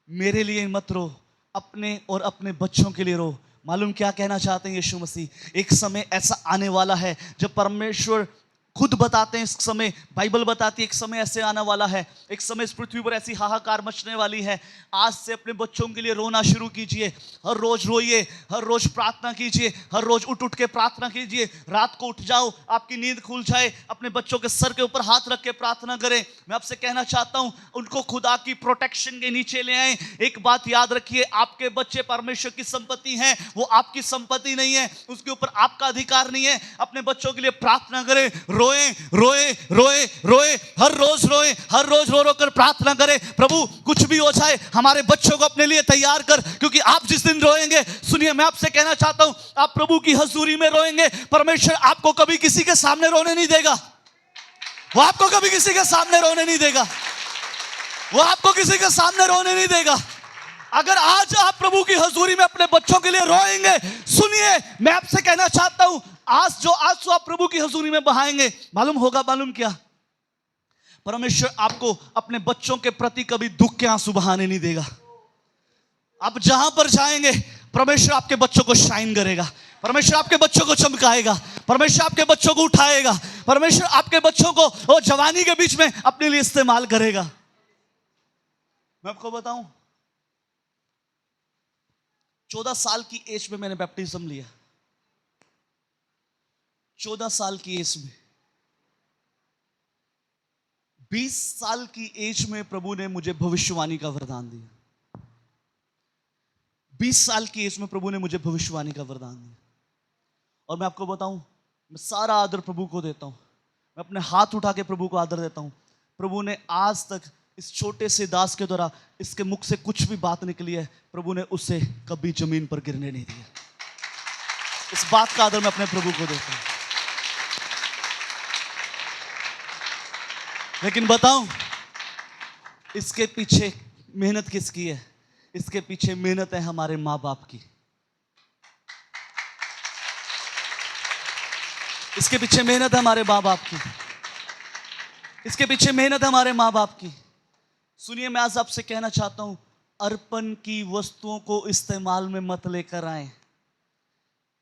मेरे लिए मत रो, अपने और अपने बच्चों के लिए रो। मालूम क्या कहना चाहते हैं यीशु मसीह? एक समय ऐसा आने वाला है जब परमेश्वर खुद बताते हैं, इस समय बाइबल बताती है, एक समय ऐसे आने वाला है, एक समय इस पृथ्वी पर ऐसी हाहाकार मचने वाली है। आज से अपने बच्चों के लिए रोना शुरू कीजिए। हर रोज रोइए, हर रोज प्रार्थना कीजिए, हर रोज उठ उठ के प्रार्थना कीजिए। रात को उठ जाओ, आपकी नींद खुल जाए, अपने बच्चों के सर के ऊपर हाथ रख के प्रार्थना करें। मैं आपसे कहना चाहता हूं, उनको खुदा की प्रोटेक्शन के नीचे ले आए। एक बात याद रखिए, आपके बच्चे परमेश्वर की संपत्ति हैं, वो आपकी संपत्ति नहीं है, उसके ऊपर आपका अधिकार नहीं है। अपने बच्चों के लिए प्रार्थना करें, रोए रोए रोए रोए, हर रोज रोए, हर रोज रो रो कर प्रार्थना करें, प्रभु कुछ भी हो जाए हमारे बच्चों को अपने लिए तैयार कर। क्योंकि आप जिस दिन रोएंगे, सुनिए मैं आपसे कहना चाहता हूं, आप प्रभु की हजूरी में रोएंगे, परमेश्वर आपको कभी किसी के सामने रोने नहीं देगा। वो आपको कभी किसी के सामने रोने नहीं देगा, वो आपको किसी के सामने रोने नहीं देगा। अगर आज आप प्रभु की हजूरी में अपने बच्चों के लिए रोएंगे, सुनिए मैं आपसे कहना चाहता हूं, आज जो आंसू आप प्रभु की हजूरी में बहाएंगे, मालूम होगा, मालूम क्या? परमेश्वर आपको अपने बच्चों के प्रति कभी दुख के आंसू बहाने नहीं देगा। आप जहां पर जाएंगे, परमेश्वर आपके बच्चों को शाइन करेगा, परमेश्वर आपके बच्चों को चमकाएगा, परमेश्वर आपके बच्चों को उठाएगा, परमेश्वर आपके बच्चों को वो जवानी के बीच में अपने लिए इस्तेमाल करेगा। मैं आपको बताऊं, 14 साल की एज में मैंने बैप्टिज्म लिया। 14 साल की एज में, 20 साल की एज में प्रभु ने मुझे भविष्यवाणी का वरदान दिया। 20 साल की एज में प्रभु ने मुझे भविष्यवाणी का वरदान दिया। और मैं आपको बताऊं, मैं सारा आदर प्रभु को देता हूं, मैं अपने हाथ उठा के प्रभु को आदर देता हूं। प्रभु ने आज तक इस छोटे से दास के द्वारा, इसके मुख से कुछ भी बात निकली है, प्रभु ने उसे कभी जमीन पर गिरने नहीं दिया। इस बात का आदर मैं अपने प्रभु को देता हूं। लेकिन बताऊं, इसके पीछे मेहनत किसकी है? इसके पीछे मेहनत है हमारे माँ बाप की। इसके पीछे मेहनत है हमारे माँ बाप की। इसके पीछे मेहनत है हमारे माँ बाप की। सुनिए, मैं आज आपसे कहना चाहता हूं, अर्पण की वस्तुओं को इस्तेमाल में मत लेकर आए।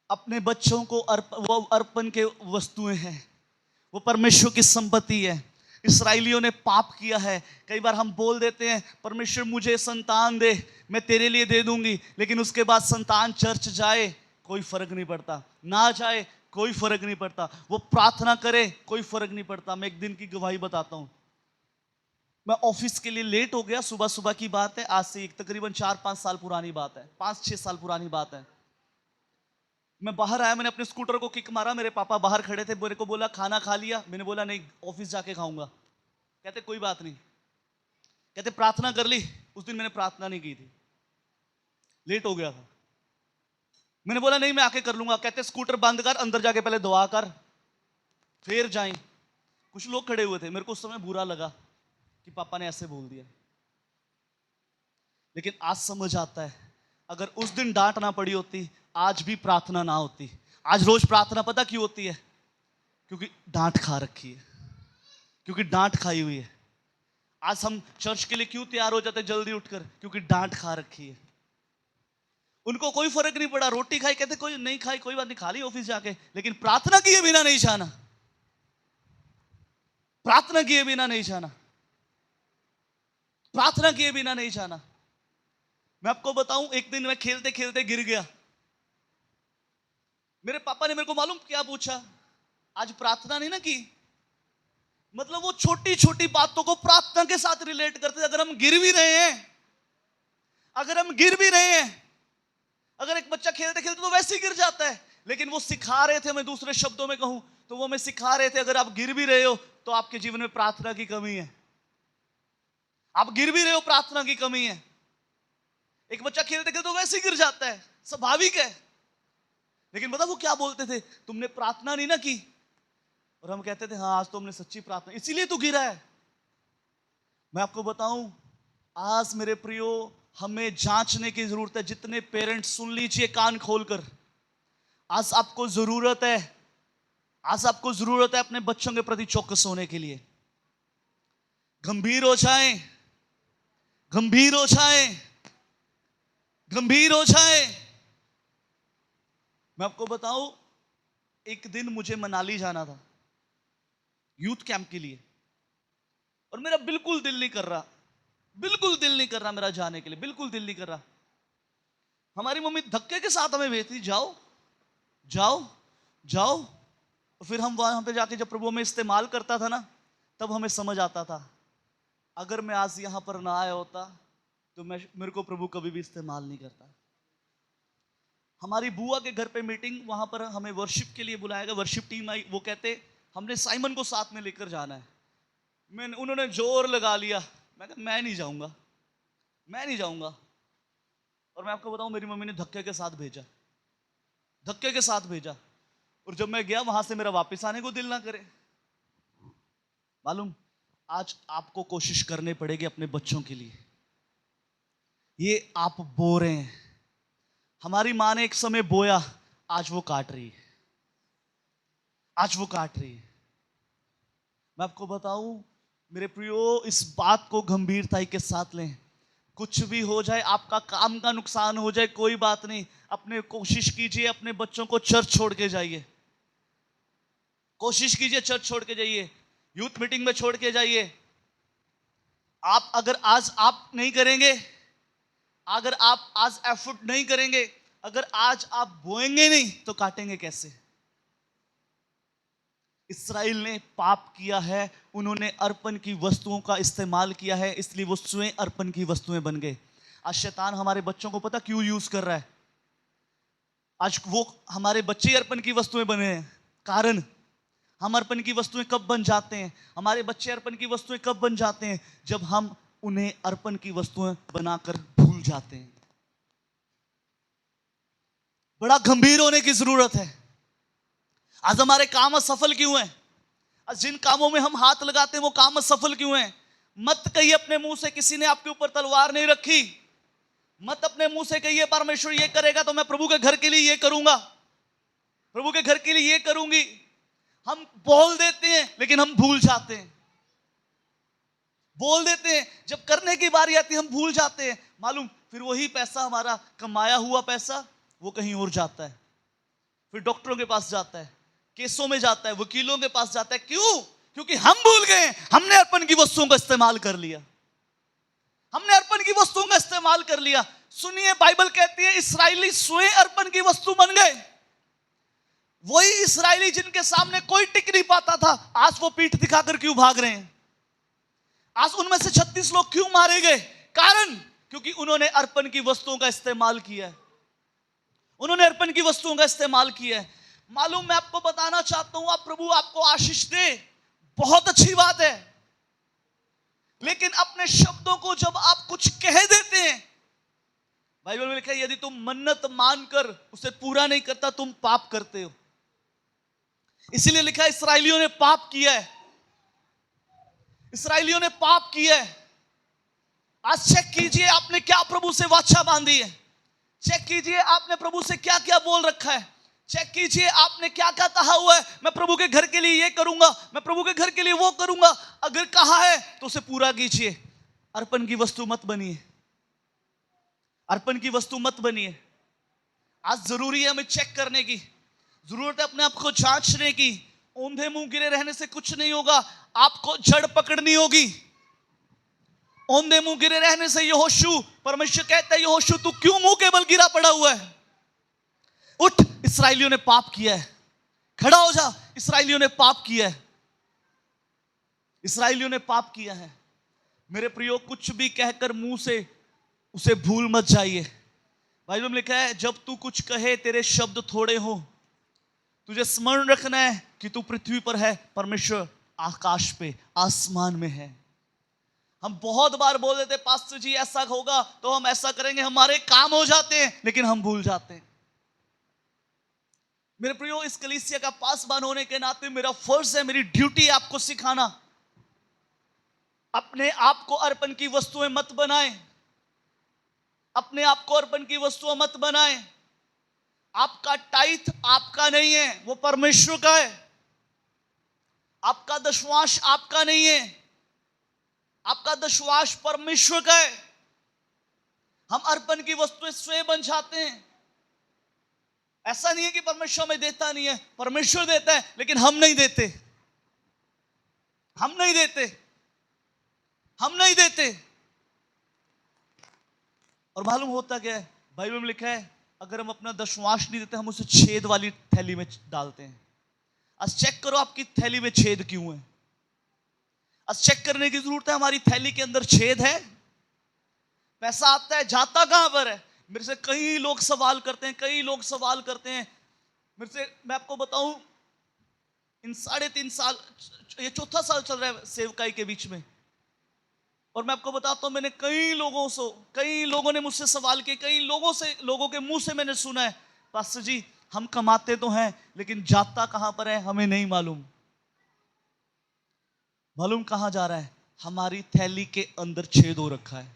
अपने बच्चों को वो अर्पण के वस्तुएं हैं, वो परमेश्वर की संपत्ति है। इस्राएलियों ने पाप किया है। कई बार हम बोल देते हैं, परमेश्वर मुझे संतान दे, मैं तेरे लिए दे दूंगी, लेकिन उसके बाद संतान चर्च जाए कोई फर्क नहीं पड़ता, ना जाए कोई फर्क नहीं पड़ता, वो प्रार्थना करे कोई फर्क नहीं पड़ता। मैं एक दिन की गवाही बताता हूं। मैं ऑफिस के लिए लेट हो गया, सुबह सुबह की बात है, आज से तकरीबन 4-5 साल पुरानी बात है, 5-6 साल पुरानी बात है। मैं बाहर आया, मैंने अपने स्कूटर को किक मारा, मेरे पापा बाहर खड़े थे, मेरे को बोला खाना खा लिया? मैंने बोला नहीं, ऑफिस जाके खाऊंगा। कहते कोई बात नहीं, कहते प्रार्थना कर ली? उस दिन मैंने प्रार्थना नहीं की थी, लेट हो गया था। मैंने बोला नहीं, मैं आके कर लूंगा। कहते स्कूटर बंद कर, अंदर जाके पहले दुआ कर, फिर जाएं। कुछ लोग खड़े हुए थे, मेरे को उस समय बुरा लगा कि पापा ने ऐसे बोल दिया, लेकिन आज समझ आता है, अगर उस दिन डांट ना पड़ी होती, आज भी प्रार्थना ना होती। आज रोज प्रार्थना पता क्यों होती है? क्योंकि डांट खा रखी है, क्योंकि डांट खाई हुई है। आज हम चर्च के लिए क्यों तैयार हो जाते जल्दी उठकर? क्योंकि डांट खा रखी है। उनको कोई फर्क नहीं पड़ा, रोटी खाई, कहते कोई नहीं खाई कोई बात नहीं, खा ली ऑफिस जाके, लेकिन प्रार्थना किए बिना नहीं जाना, प्रार्थना किए बिना नहीं जाना, प्रार्थना किए बिना नहीं जाना। मैं आपको बताऊं, एक दिन मैं खेलते खेलते गिर गया। मेरे पापा ने मेरे को मालूम क्या पूछा, आज प्रार्थना नहीं ना की। मतलब वो छोटी छोटी बातों को प्रार्थना के साथ रिलेट करते थे। अगर हम गिर भी रहे हैं, अगर एक बच्चा खेलते खेलते तो वैसे ही गिर जाता है, लेकिन वो सिखा रहे थे, मैं दूसरे शब्दों में कहूं तो वो हमें सिखा रहे थे, अगर आप गिर भी रहे हो तो आपके जीवन में प्रार्थना की कमी है। आप गिर भी रहे हो, प्रार्थना की कमी है। एक बच्चा खेलते खेलते तो वैसे ही गिर जाता है, स्वाभाविक है। लेकिन पता वो क्या बोलते थे, तुमने प्रार्थना नहीं ना की। और हम कहते थे हाँ आज तो हमने सच्ची प्रार्थना, इसीलिए तो गिरा है। मैं आपको बताऊं, आज मेरे प्रियो हमें जांचने की जरूरत है। जितने पेरेंट्स सुन लीजिए कान खोलकर, आज आपको जरूरत है, अपने बच्चों के प्रति चौकस होने के लिए। गंभीर हो जाएं, मैं आपको बताऊं, एक दिन मुझे मनाली जाना था यूथ कैंप के लिए, और मेरा बिल्कुल दिल नहीं कर रहा मेरा जाने के लिए, बिल्कुल दिल नहीं कर रहा। हमारी मम्मी धक्के के साथ हमें भेजती, जाओ जाओ जाओ। और फिर हम वहां पे जाके जब प्रभु में इस्तेमाल करता था ना, तब हमें समझ आता था, अगर मैं आज यहां पर ना आया होता तो मेरे को प्रभु कभी भी इस्तेमाल नहीं करता। हमारी बुआ के घर पे मीटिंग, वहां पर हमें वर्शिप के लिए बुलाया गया। वर्शिप टीम आई, वो कहते हमने साइमन को साथ में लेकर जाना है। उन्होंने जोर लगा लिया, मैं कहा मैं नहीं जाऊंगा। और मैं आपको बताऊं, मेरी मम्मी ने धक्के के साथ भेजा। और जब मैं गया वहां से, मेरा वापस आने को दिल ना करे। मालूम, आज आपको कोशिश करनी पड़ेगी अपने बच्चों के लिए। ये आप बो रहे हैं, हमारी माँ ने एक समय बोया, आज वो काट रही है। मैं आपको बताऊं मेरे प्रियो, इस बात को गंभीरता के साथ लें। कुछ भी हो जाए, आपका काम का नुकसान हो जाए, कोई बात नहीं, अपने कोशिश कीजिए अपने बच्चों को चर्च छोड़ के जाइए। चर्च छोड़ के जाइए, यूथ मीटिंग में छोड़ के जाइए। आप अगर आज आप नहीं करेंगे, अगर आप आज एफर्ट नहीं करेंगे, अगर आज आप बोएंगे नहीं तो काटेंगे कैसे? इस्राएल ने पाप किया है, उन्होंने अर्पण की वस्तुओं का इस्तेमाल किया है, इसलिए वो स्वयं अर्पण की वस्तुएं बन गए। आज शैतान हमारे बच्चों को पता क्यों यूज कर रहा है? आज वो हमारे बच्चे अर्पण की वस्तुएं बने हैं। कारण, हम अर्पण की वस्तुएं कब बन जाते हैं, हमारे बच्चे अर्पण की वस्तुएं कब बन जाते हैं? जब हम उन्हें अर्पण की वस्तुएं बनाकर भूल जाते हैं। बड़ा गंभीर होने की जरूरत है। आज हमारे काम असफल क्यों हैं? आज जिन कामों में हम हाथ लगाते हैं वो काम असफल क्यों हैं? मत कहिए अपने मुंह से, किसी ने आपके ऊपर तलवार नहीं रखी। मत अपने मुंह से कहिए परमेश्वर ये करेगा तो मैं प्रभु के घर के लिए ये करूंगा, प्रभु के घर के लिए ये करूंगी। हम बोल देते हैं लेकिन हम भूल जाते हैं। बोल देते हैं, जब करने की बारी आती है हम भूल जाते हैं। मालूम, फिर वही पैसा, हमारा कमाया हुआ पैसा, वो कहीं और जाता है। फिर डॉक्टरों के पास जाता है, केसों में जाता है, वकीलों के पास जाता है। क्यों? क्योंकि हम भूल गए, हमने अर्पण की वस्तुओं का इस्तेमाल कर लिया। सुनिए, बाइबल कहती है इस्राएली स्वयं अर्पण की वस्तु बन गए। वही इस्राएली जिनके सामने कोई टिक नहीं पाता था, आज वो पीठ दिखाकर क्यों भाग रहे हैं? आज उनमें से 36 लोग क्यों मारे गए? कारण, क्योंकि उन्होंने अर्पण की वस्तुओं का इस्तेमाल किया है। मालूम, मैं आपको बताना चाहता हूं, आप प्रभु आपको आशीष दे, बहुत अच्छी बात है। लेकिन अपने शब्दों को जब आप कुछ कह देते हैं, बाइबल में लिखा है यदि तुम मन्नत मानकर उसे पूरा नहीं करता तुम पाप करते हो। इसीलिए लिखा है इस्राएलियों ने पाप किया है। आज चेक कीजिए आपने क्या प्रभु से वाचा बांधी है। चेक कीजिए आपने प्रभु से क्या क्या बोल रखा है। चेक कीजिए आपने क्या क्या कहा हुआ है, मैं प्रभु के घर के लिए ये करूंगा, मैं प्रभु के घर के लिए वो करूंगा। अगर कहा है तो उसे पूरा कीजिए। अर्पण की वस्तु मत बनिए। आज जरूरी है हमें चेक करने की, जरूरत है अपने आप को जांचने की। औंधे मुंह गिरे रहने से कुछ नहीं होगा, आपको जड़ पकड़नी होगी। औंधे मुंह गिरे रहने से यहोशू, परमेश्वर कहता है यहोशू तू क्यों मुंह के बल गिरा पड़ा हुआ है? उठ, इस्राएलियों ने पाप किया है। खड़ा हो जा, इस्राएलियों ने पाप किया है। इस्राएलियों ने पाप किया है। मेरे प्रियो, कुछ भी कहकर मुंह से उसे भूल मत जाइए। बाइबल में लिखा है, जब तू कुछ कहे तेरे शब्द थोड़े हो। तुझे स्मरण रखना है कि तू पृथ्वी पर है, परमेश्वर आकाश पे, आसमान में है। हम बहुत बार बोल देते, पास्टर जी ऐसा होगा तो हम ऐसा करेंगे, हमारे काम हो जाते हैं, लेकिन हम भूल जाते हैं। मेरे प्रियो, इस कलीसिया का पासवान होने के नाते मेरा फर्ज है, मेरी ड्यूटी है आपको सिखाना। अपने आप को अर्पण की वस्तुएं मत बनाएं। अपने आप को अर्पण की वस्तुएं मत बनाएं। आपका टाइथ आपका नहीं है, वो परमेश्वर का है। आपका दशवांश आपका नहीं है, आपका दशवांश परमेश्वर का है। हम अर्पण की वस्तुएं स्वयं बन जाते हैं। ऐसा नहीं है कि परमेश्वर हमें देता नहीं है, परमेश्वर देता है, लेकिन हम नहीं देते। हम नहीं देते। हम नहीं देते। और मालूम होता क्या है, बाइबल में लिखा है, अगर हम अपना दशवांश नहीं देते, हम उसे छेद वाली थैली में डालते हैं। आज चेक करो आपकी थैली में छेद क्यों है। आज चेक करने की जरूरत है, हमारी थैली के अंदर छेद है। पैसा आता है, जाता कहां पर है। मेरे से कई लोग सवाल करते हैं, कई लोग सवाल करते हैं मेरे से। मैं आपको बताऊं, इन 3.5 साल, ये चौथा साल चल रहा है सेवकाई के बीच में, और मैं आपको बताता हूं, मैंने कई लोगों ने मुझसे सवाल किए, लोगों के मुंह से मैंने सुना है, पास्टर जी हम कमाते तो हैं, लेकिन जाता कहां पर है हमें नहीं मालूम। मालूम कहां जा रहा है? हमारी थैली के अंदर छेद हो रखा है।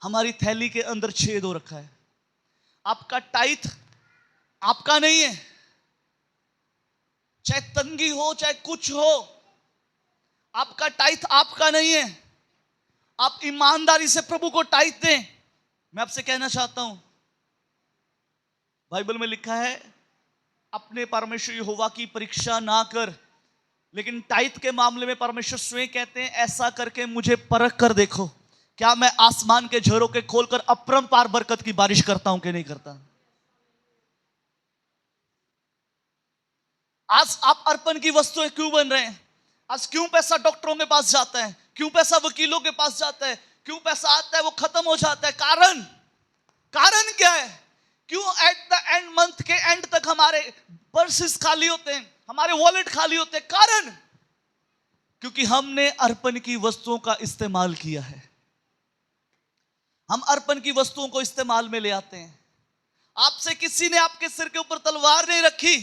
हमारी थैली के अंदर छेद हो रखा है। आपका टाइथ आपका नहीं है। चाहे तंगी हो, चाहे कुछ हो, आपका टाइथ आपका नहीं है। आप ईमानदारी से प्रभु को टाइथ दें। मैं आपसे कहना चाहता हूं, बाइबल में लिखा है, अपने परमेश्वर यहोवा की परीक्षा ना कर। लेकिन टाइथ के मामले में परमेश्वर स्वयं कहते हैं, ऐसा करके मुझे परख कर देखो, क्या मैं आसमान के झरोखे खोलकर अपरंपार बरकत की बारिश करता हूं कि नहीं करता। आज आप अर्पण की वस्तुएं क्यों बन रहे हैं? आज क्यों पैसा डॉक्टरों के पास जाता है? क्यों पैसा वकीलों के पास जाता है? क्यों पैसा आता है वो खत्म हो जाता है? कारण क्या है? क्यों एट द एंड, मंथ के एंड तक हमारे पर्सेस खाली होते हैं, हमारे वॉलेट खाली होते हैं? कारण, क्योंकि हमने अर्पण की वस्तुओं का इस्तेमाल किया है। हम अर्पण की वस्तुओं को इस्तेमाल में ले आते हैं। आपसे किसी ने आपके सिर के ऊपर तलवार नहीं रखी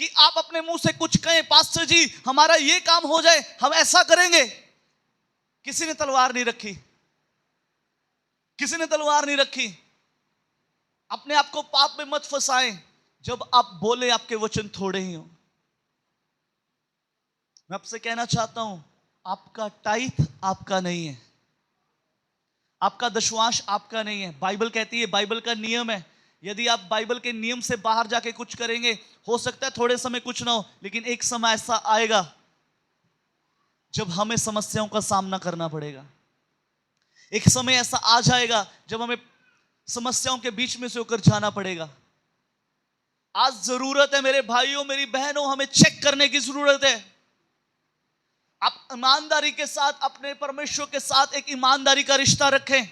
कि आप अपने मुंह से कुछ कहें, पास्टर जी हमारा ये काम हो जाए, हम ऐसा करेंगे। किसी ने तलवार नहीं रखी। किसी ने तलवार नहीं रखी। अपने आप को पाप में मत फंसाएं। जब आप बोले आपके वचन थोड़े ही हो। मैं आपसे कहना चाहता हूं, आपका टाइथ आपका नहीं है, आपका दशवांश आपका नहीं है। बाइबल कहती है, बाइबल का नियम है, यदि आप बाइबल के नियम से बाहर जाके कुछ करेंगे, हो सकता है थोड़े समय कुछ ना हो, लेकिन एक समय ऐसा आएगा जब हमें समस्याओं का सामना करना पड़ेगा। एक समय ऐसा आ जाएगा जब हमें समस्याओं के बीच में से होकर जाना पड़ेगा। आज जरूरत है मेरे भाइयों, मेरी बहनों, हमें चेक करने की जरूरत है। आप ईमानदारी के साथ अपने परमेश्वर के साथ एक ईमानदारी का रिश्ता रखें।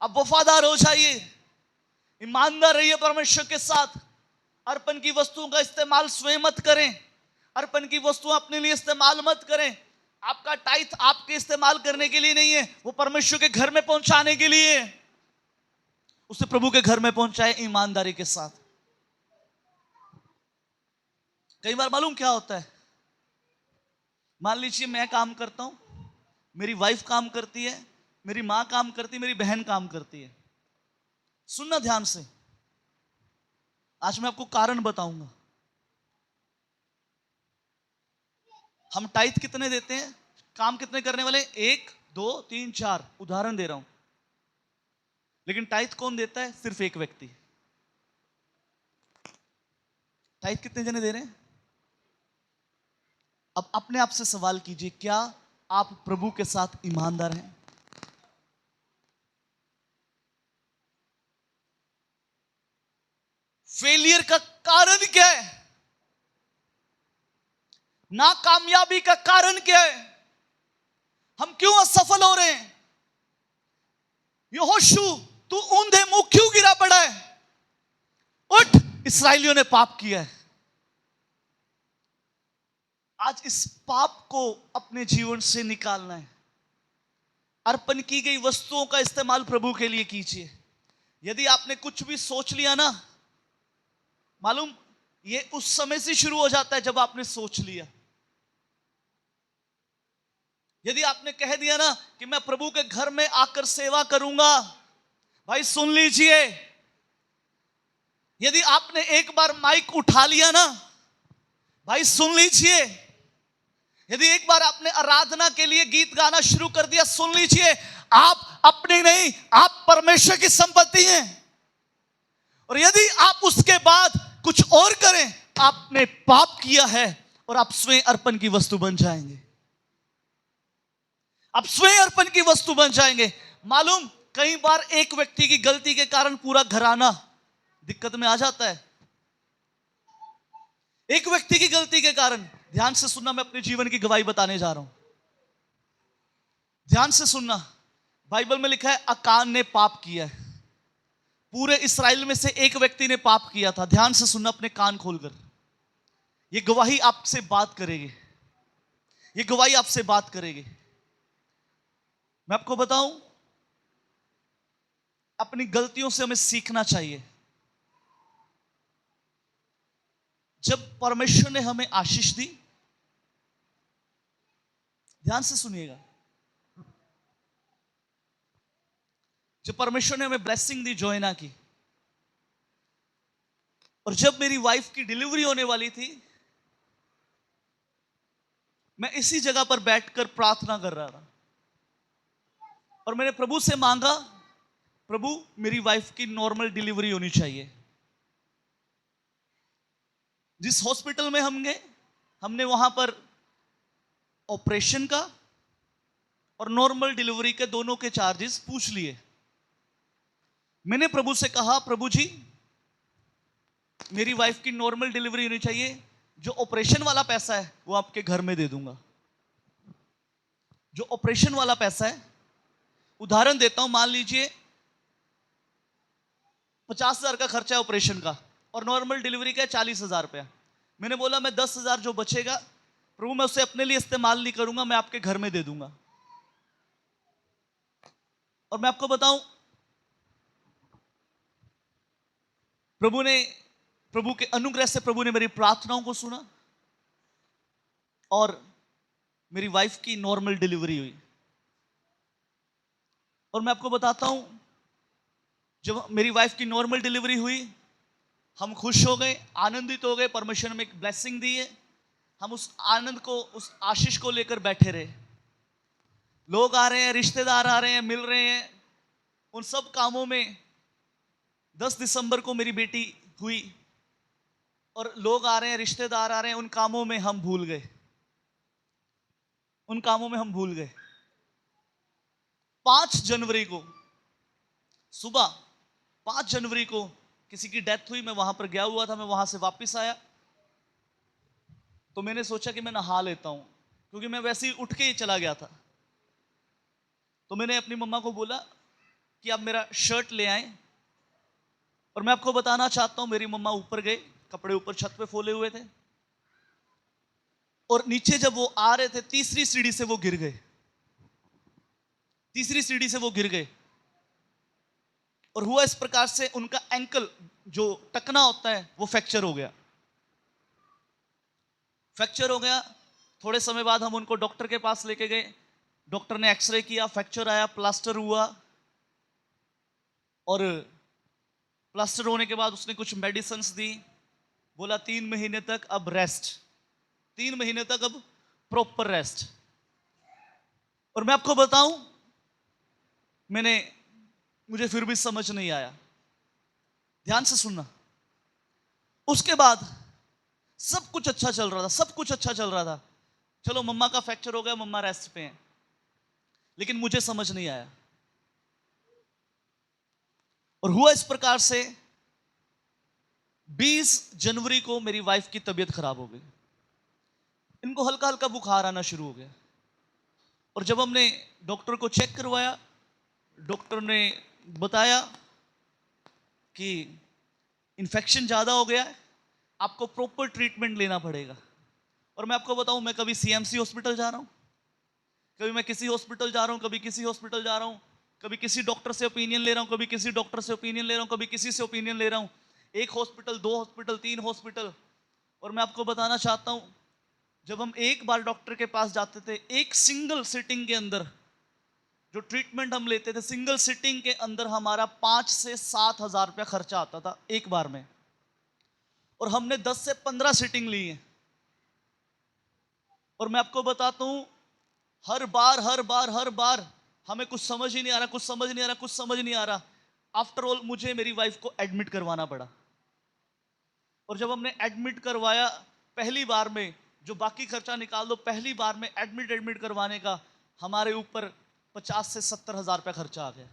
आप वफादार हो जाइए, ईमानदार रहिए परमेश्वर के साथ। अर्पण की वस्तुओं का इस्तेमाल स्वयं मत करें। अर्पण की वस्तुएं अपने लिए इस्तेमाल मत करें। आपका टाइथ आपके इस्तेमाल करने के लिए नहीं है, वो परमेश्वर के घर में पहुंचाने के लिए है। उसे प्रभु के घर में पहुंचाए ईमानदारी के साथ। कई बार मालूम क्या होता है, मान लीजिए मैं काम करता हूं, मेरी वाइफ काम करती है, मेरी मां काम करती है, मेरी बहन काम करती है। सुनना ध्यान से, आज मैं आपको कारण बताऊंगा। हम टाइथ कितने देते हैं, काम कितने करने वाले? 1 2 3 4, उदाहरण दे रहा हूं। लेकिन टाइथ कौन देता है? सिर्फ एक व्यक्ति। टाइथ कितने जने दे रहे हैं? अब अपने आप से सवाल कीजिए, क्या आप प्रभु के साथ ईमानदार हैं? फेलियर का कारण क्या है, नाकामयाबी का कारण क्या है, हम क्यों असफल हो रहे हैं। यहोशू, तू ऊंधे मुंह क्यों गिरा पड़ा है, उठ, इस्राएलियों ने पाप किया है। आज इस पाप को अपने जीवन से निकालना है। अर्पण की गई वस्तुओं का इस्तेमाल प्रभु के लिए कीजिए। यदि आपने कुछ भी सोच लिया ना, मालूम, ये उस समय से शुरू हो जाता है जब आपने सोच लिया। यदि आपने कह दिया ना कि मैं प्रभु के घर में आकर सेवा करूंगा, भाई सुन लीजिए, यदि आपने एक बार माइक उठा लिया ना, भाई सुन लीजिए, यदि एक बार आपने आराधना के लिए गीत गाना शुरू कर दिया, सुन लीजिए, आप अपने नहीं, आप परमेश्वर की संपत्ति हैं। और यदि आप उसके बाद कुछ और करें, आपने पाप किया है और आप स्वयं अर्पण की वस्तु बन जाएंगे। आप स्वयं अर्पण की वस्तु बन जाएंगे। मालूम, कई बार एक व्यक्ति की गलती के कारण पूरा घराना दिक्कत में आ जाता है। एक व्यक्ति की गलती के कारण, ध्यान से सुनना, मैं अपने जीवन की गवाही बताने जा रहा हूं, ध्यान से सुनना। बाइबल में लिखा है अकान ने पाप किया है। पूरे इस्राएल में से एक व्यक्ति ने पाप किया था। ध्यान से सुनना अपने कान खोलकर, यह गवाही आपसे बात करेगी, यह गवाही आपसे बात करेगी। मैं आपको बताऊं, अपनी गलतियों से हमें सीखना चाहिए। जब परमेश्वर ने हमें आशीष दी, ध्यान से सुनिएगा, जब परमेश्वर ने हमें ब्लेसिंग दी जोयना की, और जब मेरी वाइफ की डिलीवरी होने वाली थी, मैं इसी जगह पर बैठकर प्रार्थना कर रहा था और मैंने प्रभु से मांगा, प्रभु मेरी वाइफ की नॉर्मल डिलीवरी होनी चाहिए। जिस हॉस्पिटल में हम गए, हमने वहां पर ऑपरेशन का और नॉर्मल डिलीवरी के दोनों के चार्जेस पूछ लिए। मैंने प्रभु से कहा, प्रभु जी मेरी वाइफ की नॉर्मल डिलीवरी होनी चाहिए, जो ऑपरेशन वाला पैसा है वो आपके घर में दे दूंगा। जो ऑपरेशन वाला पैसा है, उदाहरण देता हूं, मान लीजिए 50,000 का खर्चा है ऑपरेशन का और नॉर्मल डिलीवरी का 40,000 रुपया। मैंने बोला मैं 10,000 जो बचेगा प्रभु मैं उसे अपने लिए इस्तेमाल नहीं करूंगा, मैं आपके घर में दे दूंगा। और मैं आपको बताऊं, प्रभु के अनुग्रह से प्रभु ने मेरी प्रार्थनाओं को सुना और मेरी वाइफ की नॉर्मल डिलीवरी हुई। और मैं आपको बताता हूं, जब मेरी वाइफ की नॉर्मल डिलीवरी हुई, हम खुश हो गए, आनंदित हो गए। परमेश्वर ने एक ब्लेसिंग दी है, हम उस आनंद को, उस आशीष को लेकर बैठे रहे। लोग आ रहे हैं, रिश्तेदार आ रहे हैं, मिल रहे हैं। उन सब कामों में 10 दिसंबर को मेरी बेटी हुई और लोग आ रहे हैं, रिश्तेदार आ रहे हैं, उन कामों में हम भूल गए, उन कामों में हम भूल गए। 5 जनवरी को सुबह, 5 जनवरी को किसी की डेथ हुई। मैं वहां पर गया हुआ था, मैं वहां से वापस आया तो मैंने सोचा कि मैं नहा लेता हूं, क्योंकि मैं वैसे ही उठ के ही चला गया था। तो मैंने अपनी मम्मा को बोला कि आप मेरा शर्ट ले आए। और मैं आपको बताना चाहता हूं, मेरी मम्मा ऊपर गए, कपड़े ऊपर छत पे फोले हुए थे, और नीचे जब वो आ रहे थे, तीसरी सीढ़ी से वो गिर गए, तीसरी सीढ़ी से वो गिर गए। और हुआ इस प्रकार से, उनका एंकल जो टकना होता है वो फ्रैक्चर हो गया, फ्रैक्चर हो गया। थोड़े समय बाद हम उनको डॉक्टर के पास लेके गए, डॉक्टर ने एक्सरे किया, फ्रैक्चर आया, प्लास्टर हुआ, और प्लास्टर होने के बाद उसने कुछ मेडिसिन दी, बोला 3 महीने तक अब रेस्ट, 3 महीने तक अब प्रॉपर रेस्ट। और मैं आपको बताऊं, मुझे फिर भी समझ नहीं आया। ध्यान से सुनना, उसके बाद सब कुछ अच्छा चल रहा था, सब कुछ अच्छा चल रहा था। चलो मम्मा का फ्रैक्चर हो गया, मम्मा रेस्ट पे हैं, लेकिन मुझे समझ नहीं आया। और हुआ इस प्रकार से, 20 जनवरी को मेरी वाइफ की तबीयत खराब हो गई। इनको हल्का हल्का बुखार आना शुरू हो गया और जब हमने डॉक्टर को चेक करवाया, डॉक्टर ने बताया कि इन्फेक्शन ज़्यादा हो गया है, आपको प्रॉपर ट्रीटमेंट लेना पड़ेगा। और मैं आपको बताऊं, मैं कभी सीएमसी हॉस्पिटल जा रहा हूं, कभी मैं किसी हॉस्पिटल जा रहा हूं, कभी किसी हॉस्पिटल जा रहा हूं, कभी किसी डॉक्टर से ओपिनियन ले रहा हूं, कभी किसी डॉक्टर से ओपिनियन ले रहा हूं, कभी किसी से ओपिनियन ले रहा हूं, एक हॉस्पिटल, 2 हॉस्पिटल, 3 हॉस्पिटल। और मैं आपको बताना चाहता हूं, जब हम एक बार डॉक्टर के पास जाते थे, एक सिंगल सिटिंग के अंदर जो ट्रीटमेंट हम लेते थे, सिंगल सिटिंग के अंदर हमारा 5 से 7 हजार रुपया खर्चा आता था एक बार में। और हमने 10 से 15 सिटिंग ली है। और मैं आपको बताता हूं, हर बार हमें कुछ समझ ही नहीं आ रहा, कुछ समझ नहीं आ रहा, कुछ समझ नहीं आ रहा। आफ्टर ऑल मुझे मेरी वाइफ को एडमिट करवाना पड़ा। और जब हमने एडमिट करवाया, पहली बार में, जो बाकी खर्चा निकाल दो, पहली बार में एडमिट करवाने का हमारे ऊपर 50 से 70 हजार रुपया खर्चा आ गया।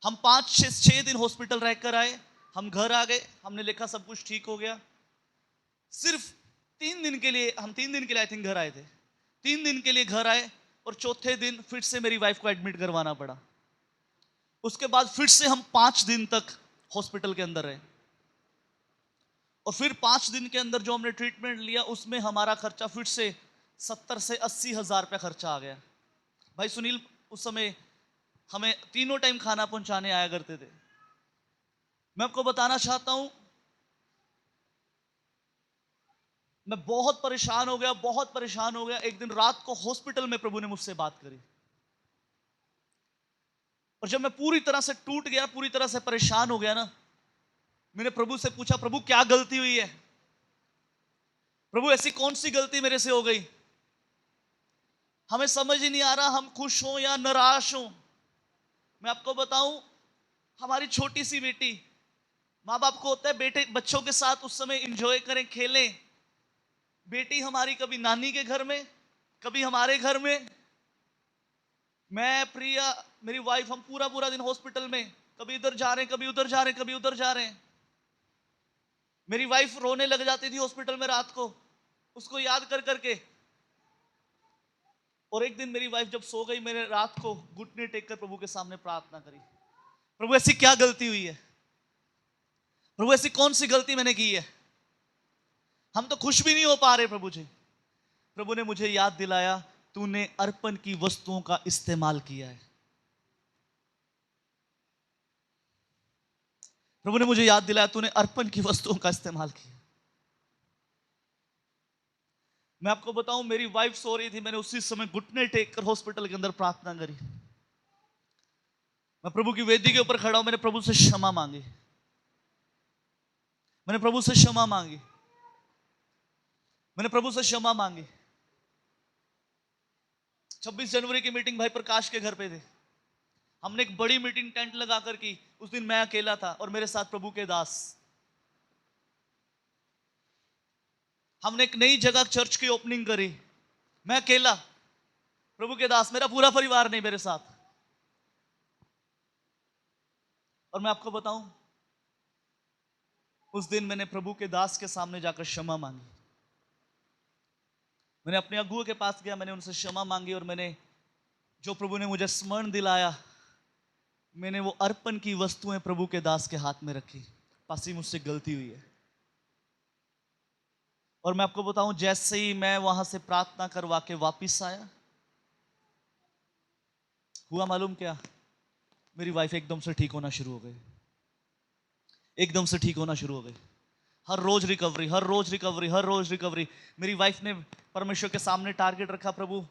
हम 5 से 6 दिन हॉस्पिटल रहकर आए, हम घर आ गए, हमने लिखा सब कुछ ठीक हो गया। सिर्फ 3 दिन के लिए, हम 3 दिन के लिए आई थिंक घर आए थे, 3 दिन के लिए घर आए और चौथे दिन फिर से मेरी वाइफ को एडमिट करवाना पड़ा। उसके बाद फिर से हम 5 दिन तक हॉस्पिटल के अंदर रहे और फिर 5 दिन के अंदर जो हमने ट्रीटमेंट लिया, उसमें हमारा खर्चा फिर से 70 से 80 हजार रुपया खर्चा आ गया। भाई सुनील उस समय हमें तीनों टाइम खाना पहुंचाने आया करते थे। मैं आपको बताना चाहता हूं, मैं बहुत परेशान हो गया, बहुत परेशान हो गया। एक दिन रात को हॉस्पिटल में प्रभु ने मुझसे बात करी और जब मैं पूरी तरह से टूट गया, पूरी तरह से परेशान हो गया ना, मैंने प्रभु से पूछा, प्रभु क्या गलती हुई है? प्रभु ऐसी कौन सी गलती मेरे से हो गई? हमें समझ ही नहीं आ रहा हम खुश हों या निराश हों। मैं आपको बताऊं, हमारी छोटी सी बेटी, माँ बाप को होता है बेटे बच्चों के साथ उस समय एंजॉय करें, खेलें। बेटी हमारी कभी नानी के घर में, कभी हमारे घर में। मैं, प्रिया, मेरी वाइफ, हम पूरा पूरा दिन हॉस्पिटल में, कभी इधर जा रहे हैं, कभी उधर जा रहे हैं, कभी उधर जा रहे हैं। मेरी वाइफ रोने लग जाती थी हॉस्पिटल में रात को, उसको याद कर करके। और एक दिन मेरी वाइफ जब सो गई, मैंने रात को घुटने टेक कर प्रभु के सामने प्रार्थना करी, प्रभु ऐसी क्या गलती हुई है? प्रभु ऐसी कौन सी गलती मैंने की है? हम तो खुश भी नहीं हो पा रहे प्रभु जी। प्रभु ने मुझे याद दिलाया, तूने अर्पण की वस्तुओं का इस्तेमाल किया है। प्रभु ने मुझे याद दिलाया, तूने अर्पण की वस्तुओं का इस्तेमाल किया। मैं आपको बताऊं, मेरी वाइफ सो रही थी, मैंने उसी समय घुटने टेक कर हॉस्पिटल के अंदर प्रार्थना करी। मैं प्रभु की वेदी के ऊपर खड़ा हूं, मैंने प्रभु से क्षमा मांगी, मैंने प्रभु से क्षमा मांगी, मैंने प्रभु से क्षमा मांगी। 26 जनवरी की मीटिंग भाई प्रकाश के घर पे थे। हमने एक बड़ी मीटिंग टेंट लगा कर की। उस दिन मैं अकेला था और मेरे साथ प्रभु के दास। हमने एक नई जगह चर्च की ओपनिंग करी, मैं अकेला, प्रभु के दास, मेरा पूरा परिवार नहीं मेरे साथ। और मैं आपको बताऊं, उस दिन मैंने प्रभु के दास के सामने जाकर क्षमा मांगी। मैंने अपने अगुओं के पास गया, मैंने उनसे क्षमा मांगी और मैंने जो प्रभु ने मुझे स्मरण दिलाया, मैंने वो अर्पण की वस्तुएं प्रभु के दास के हाथ में रखी। पासी मुझसे गलती हुई है। और मैं आपको बताऊं, जैसे ही मैं वहां से प्रार्थना करवा के वापिस आया, हुआ मालूम क्या? मेरी वाइफ एकदम से ठीक होना शुरू हो गई, एकदम से ठीक होना शुरू हो गई। हर रोज रिकवरी, हर रोज रिकवरी, हर रोज रिकवरी। मेरी वाइफ ने परमेश्वर के सामने टारगेट रखा, प्रभु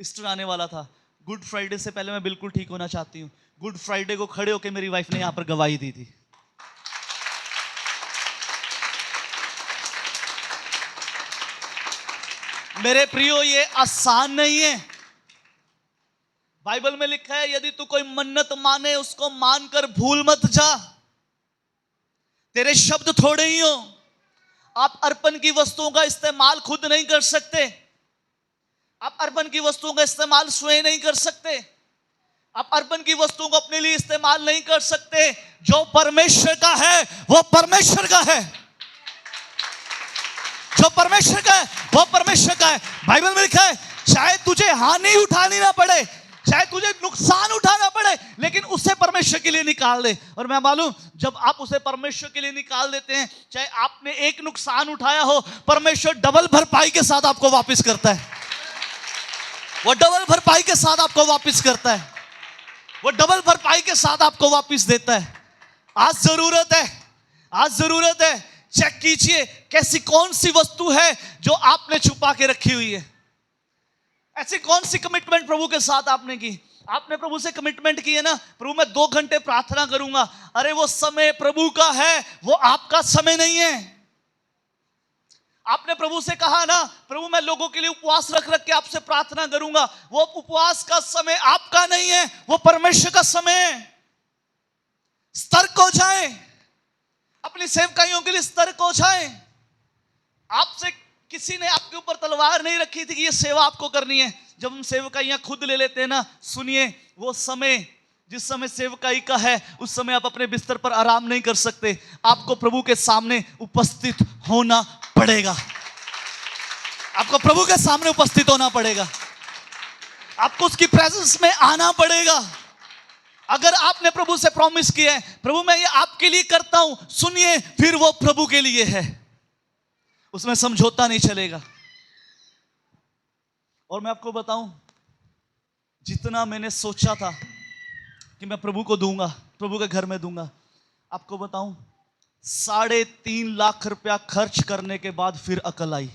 ईस्टर आने वाला था, गुड फ्राइडे से पहले मैं बिल्कुल ठीक होना चाहती हूँ। गुड फ्राइडे को खड़े होकर मेरी वाइफ ने यहां पर गवाही दी थी। मेरे प्रियो, ये आसान नहीं है। बाइबल में लिखा है, यदि तू कोई मन्नत माने उसको मानकर भूल मत जा। तेरे शब्द थोड़े ही हो। आप अर्पण की वस्तुओं का इस्तेमाल खुद नहीं कर सकते। आप अर्पण की वस्तुओं का इस्तेमाल स्वयं नहीं कर सकते। आप अर्पण की वस्तुओं को अपने लिए इस्तेमाल नहीं कर सकते। जो परमेश्वर का है वो परमेश्वर का है, जो परमेश्वर का है वो परमेश्वर का है। बाइबल में लिखा है चाहे तुझे हानि उठानी ना पड़े, चाहे तुझे नुकसान उठाना पड़े, लेकिन उसे परमेश्वर के लिए निकाल दे। और मैं मालूम जब आप उसे परमेश्वर के लिए निकाल देते हैं, चाहे आपने एक नुकसान उठाया हो, परमेश्वर डबल भरपाई के साथ आपको वापस करता है। वो डबल भरपाई के साथ आपको वापस करता है, वो डबल भरपाई के साथ आपको वापस देता है। आज जरूरत है, आज जरूरत है, चेक कीजिए कैसी कौन सी वस्तु है जो आपने छुपा के रखी हुई है। ऐसी कौन सी कमिटमेंट प्रभु के साथ आपने की। आपने प्रभु से कमिटमेंट की है ना, प्रभु मैं 2 घंटे प्रार्थना करूंगा। अरे वो समय प्रभु का है, वो आपका समय नहीं है। आपने प्रभु से कहा ना, प्रभु मैं लोगों के लिए उपवास रख रख के आपसे प्रार्थना करूंगा। वो उपवास का समय आपका नहीं है, वो परमेश्वर का समय है। सतर्क हो जाए, अपनी सेवकाइयों के लिए सतर्क हो जाए। आपसे किसी ने आपके ऊपर तलवार नहीं रखी थी कि ये सेवा आपको करनी है। जब हम सेवकाइयां खुद ले लेते हैं ना, सुनिए वो समय जिस समय सेवकाई का है, उस समय आप अपने बिस्तर पर आराम नहीं कर सकते। आपको प्रभु के सामने उपस्थित होना पड़ेगा, आपको प्रभु के सामने उपस्थित होना पड़ेगा, आपको उसकी प्रेजेंस में आना पड़ेगा। अगर आपने प्रभु से प्रॉमिस किया है प्रभु मैं ये आपके लिए करता हूं, सुनिए फिर वो प्रभु के लिए है, उसमें समझौता नहीं चलेगा। और मैं आपको बताऊं, जितना मैंने सोचा था कि मैं प्रभु को दूंगा, प्रभु के घर में दूंगा, आपको बताऊं 3.5 लाख रुपया खर्च करने के बाद फिर अकल आई।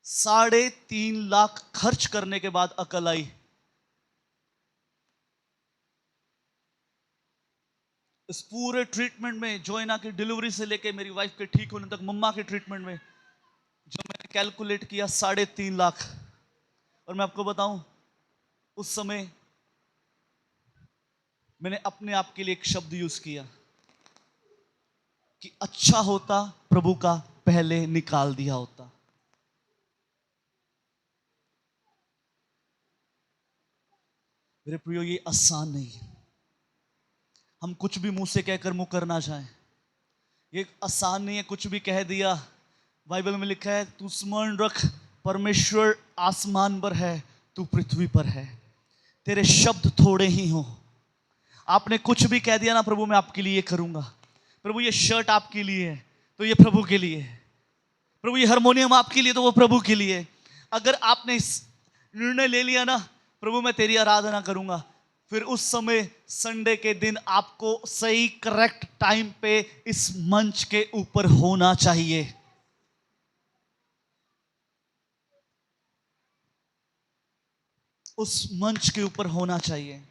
3.5 लाख खर्च करने के बाद अकल आई। इस पूरे ट्रीटमेंट में, जोइना की डिलीवरी से लेके मेरी वाइफ के ठीक होने तक, मम्मा के ट्रीटमेंट में, जो मैंने कैलकुलेट किया 3.5 लाख। और मैं आपको बताऊं उस समय मैंने अपने आप के लिए एक शब्द यूज किया कि अच्छा होता प्रभु का पहले निकाल दिया होता। मेरे प्रियो ये आसान नहीं है, हम कुछ भी मुंह से कहकर मुंह करना चाहें, ये आसान नहीं है। कुछ भी कह दिया, बाइबल में लिखा है तू स्मरण रख परमेश्वर आसमान पर है, तू पृथ्वी पर है, तेरे शब्द थोड़े ही हो। आपने कुछ भी कह दिया ना, प्रभु मैं आपके लिए करूंगा, प्रभु ये शर्ट आपके लिए है तो ये प्रभु के लिए है, प्रभु ये हारमोनियम आपके लिए तो वो प्रभु के लिए है। अगर आपने इस निर्णय ले लिया ना, प्रभु मैं तेरी आराधना करूंगा, फिर उस समय संडे के दिन आपको सही करेक्ट टाइम पे इस मंच के ऊपर होना चाहिए। उस मंच के ऊपर होना चाहिए,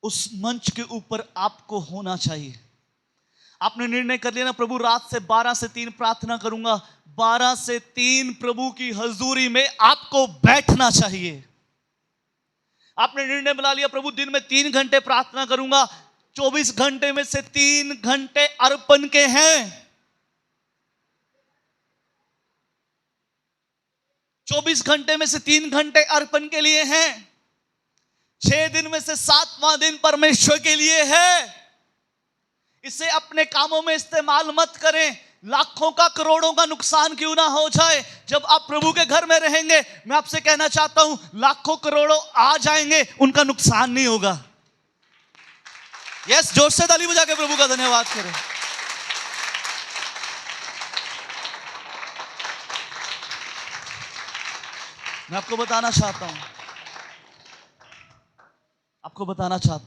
उस मंच के ऊपर आपको होना चाहिए। आपने निर्णय कर लिया ना, प्रभु रात से 12 से 3 प्रार्थना करूंगा, 12 से 3 प्रभु की हजूरी में आपको बैठना चाहिए। आपने निर्णय बना लिया प्रभु दिन में 3 घंटे प्रार्थना करूंगा, 24 घंटे में से 3 घंटे अर्पण के हैं, 24 घंटे में से 3 घंटे अर्पण के लिए हैं, 6 दिन में से 7वां दिन परमेश्वर के लिए है। इसे अपने कामों में इस्तेमाल मत करें, लाखों का करोड़ों का नुकसान क्यों ना हो जाए। जब आप प्रभु के घर में रहेंगे, मैं आपसे कहना चाहता हूं लाखों करोड़ों आ जाएंगे, उनका नुकसान नहीं होगा। यस, जोर से ताली बजा के प्रभु का धन्यवाद करें। मैं आपको बताना चाहता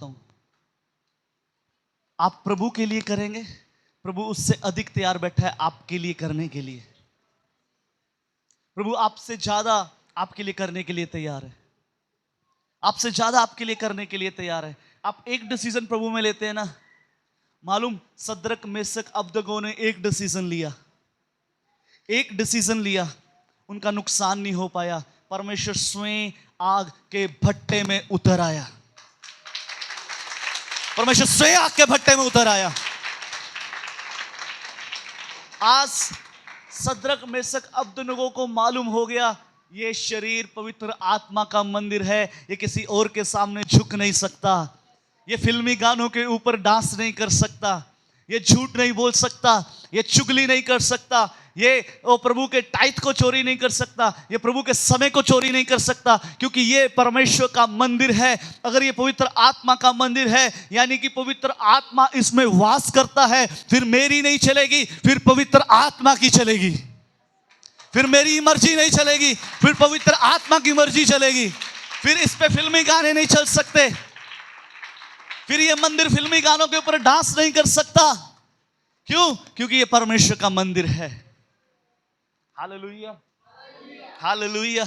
हूं, आप प्रभु के लिए करेंगे, प्रभु उससे अधिक तैयार बैठा है आपके लिए करने के लिए। प्रभु आपसे ज्यादा आपके लिए करने के लिए तैयार है, आपसे ज्यादा आपके लिए करने के लिए तैयार है। आप एक डिसीजन प्रभु में लेते हैं ना, मालूम सद्रक मेसक अबदगो ने एक डिसीजन लिया, उनका नुकसान नहीं हो पाया, परमेश्वर स्वयं आग के भट्टे में उतर आया, परमेश्वर स्वयं आग के भट्टे में उतर आया। आज सद्रक मेसक अबदगो को मालूम हो गया ये शरीर पवित्र आत्मा का मंदिर है, ये किसी और के सामने झुक नहीं सकता, ये फिल्मी गानों के ऊपर डांस नहीं कर सकता, ये झूठ नहीं बोल सकता, ये चुगली नहीं कर सकता, ये प्रभु के टाइट को चोरी नहीं कर सकता, ये प्रभु के समय को चोरी नहीं कर सकता, क्योंकि ये परमेश्वर का मंदिर है। अगर ये पवित्र आत्मा का मंदिर है, यानी कि पवित्र आत्मा इसमें वास करता है, फिर मेरी नहीं चलेगी, फिर पवित्र आत्मा की चलेगी। फिर मेरी मर्जी नहीं चलेगी, फिर पवित्र आत्मा की मर्जी चलेगी। फिर इस पे फिल्मी गाने नहीं चल सकते, फिर ये मंदिर फिल्मी गानों के ऊपर डांस नहीं कर सकता। क्यों? क्योंकि ये परमेश्वर का मंदिर है। Hallelujah, hallelujah,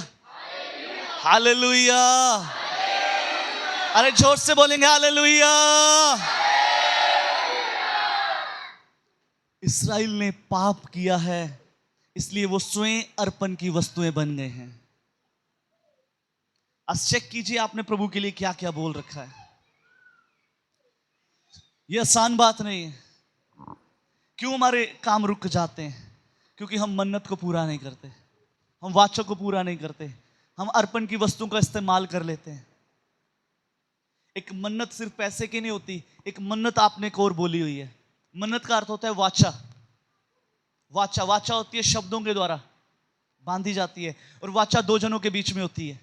hallelujah. अरे जोर से बोलेंगे हालेलुया। इस्राएल ने पाप किया है, इसलिए वो स्वयं अर्पण की वस्तुएं बन गए हैं। आज चेक कीजिए आपने प्रभु के लिए क्या क्या बोल रखा है। यह आसान बात नहीं है। क्यों हमारे काम रुक जाते हैं? क्योंकि हम मन्नत को पूरा नहीं करते, हम वाचा को पूरा नहीं करते, हम अर्पण की वस्तुओं का इस्तेमाल कर लेते हैं। एक मन्नत सिर्फ पैसे की नहीं होती, एक मन्नत आपने एक और बोली हुई है। मन्नत का अर्थ होता है वाचा। वाचा, वाचा होती है शब्दों के द्वारा बांधी जाती है, और वाचा दो जनों के बीच में होती है।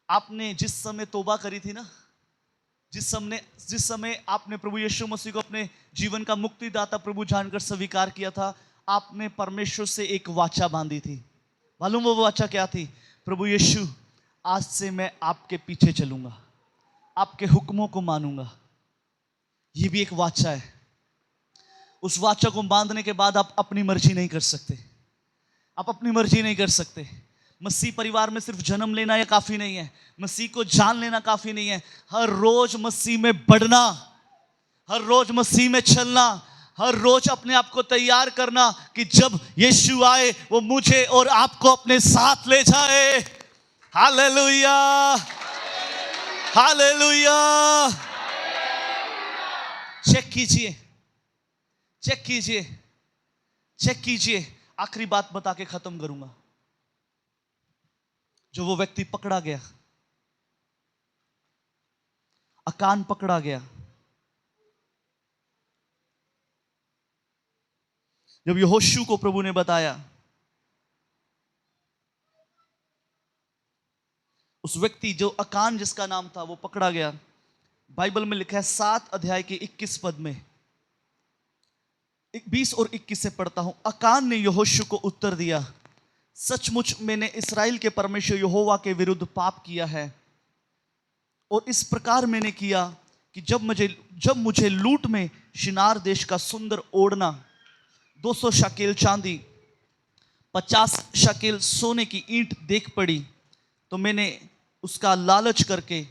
आपने जिस समय तौबा करी थी ना, जिस समय आपने प्रभु यीशु मसीह को अपने जीवन का मुक्तिदाता प्रभु जानकर स्वीकार किया था, आपने परमेश्वर से एक वाचा बांधी थी। मालूम वो वाचा क्या थी? प्रभु यीशु, आज से मैं आपके पीछे चलूंगा, आपके हुक्मों को मानूंगा। ये भी एक वाचा है। उस वाचा को बांधने के बाद आप अपनी मर्जी नहीं कर सकते, आप अपनी मर्जी नहीं कर सकते। मसीह परिवार में सिर्फ जन्म लेना ये काफी नहीं है, मसीह को जान लेना काफी नहीं है। हर रोज मसीह में बढ़ना, हर रोज मसीह में चलना, हर रोज अपने आप को तैयार करना कि जब यीशु आए वो मुझे और आपको अपने साथ ले जाए। Hallelujah, hallelujah. चेक कीजिए, चेक कीजिए, चेक कीजिए। आखिरी बात बता के खत्म करूंगा। जो वो व्यक्ति पकड़ा गया, अकान पकड़ा गया, जब यहोशू को प्रभु ने बताया, उस व्यक्ति जो अकान जिसका नाम था वो पकड़ा गया। बाइबल में लिखा है 7 अध्याय के 21 पद में, 20 और 21 से पढ़ता हूं। अकान ने यहोशू को उत्तर दिया, सचमुच मैंने इस्राएल के परमेश्वर यहोवा के विरुद्ध पाप किया है, और इस प्रकार मैंने किया कि जब मुझे लूट में शिनार देश का सुंदर ओढ़ना 200 शकेल चांदी, 50 शकेल सोने की ईंट देख पड़ी, तो मैंने उसका लालच करके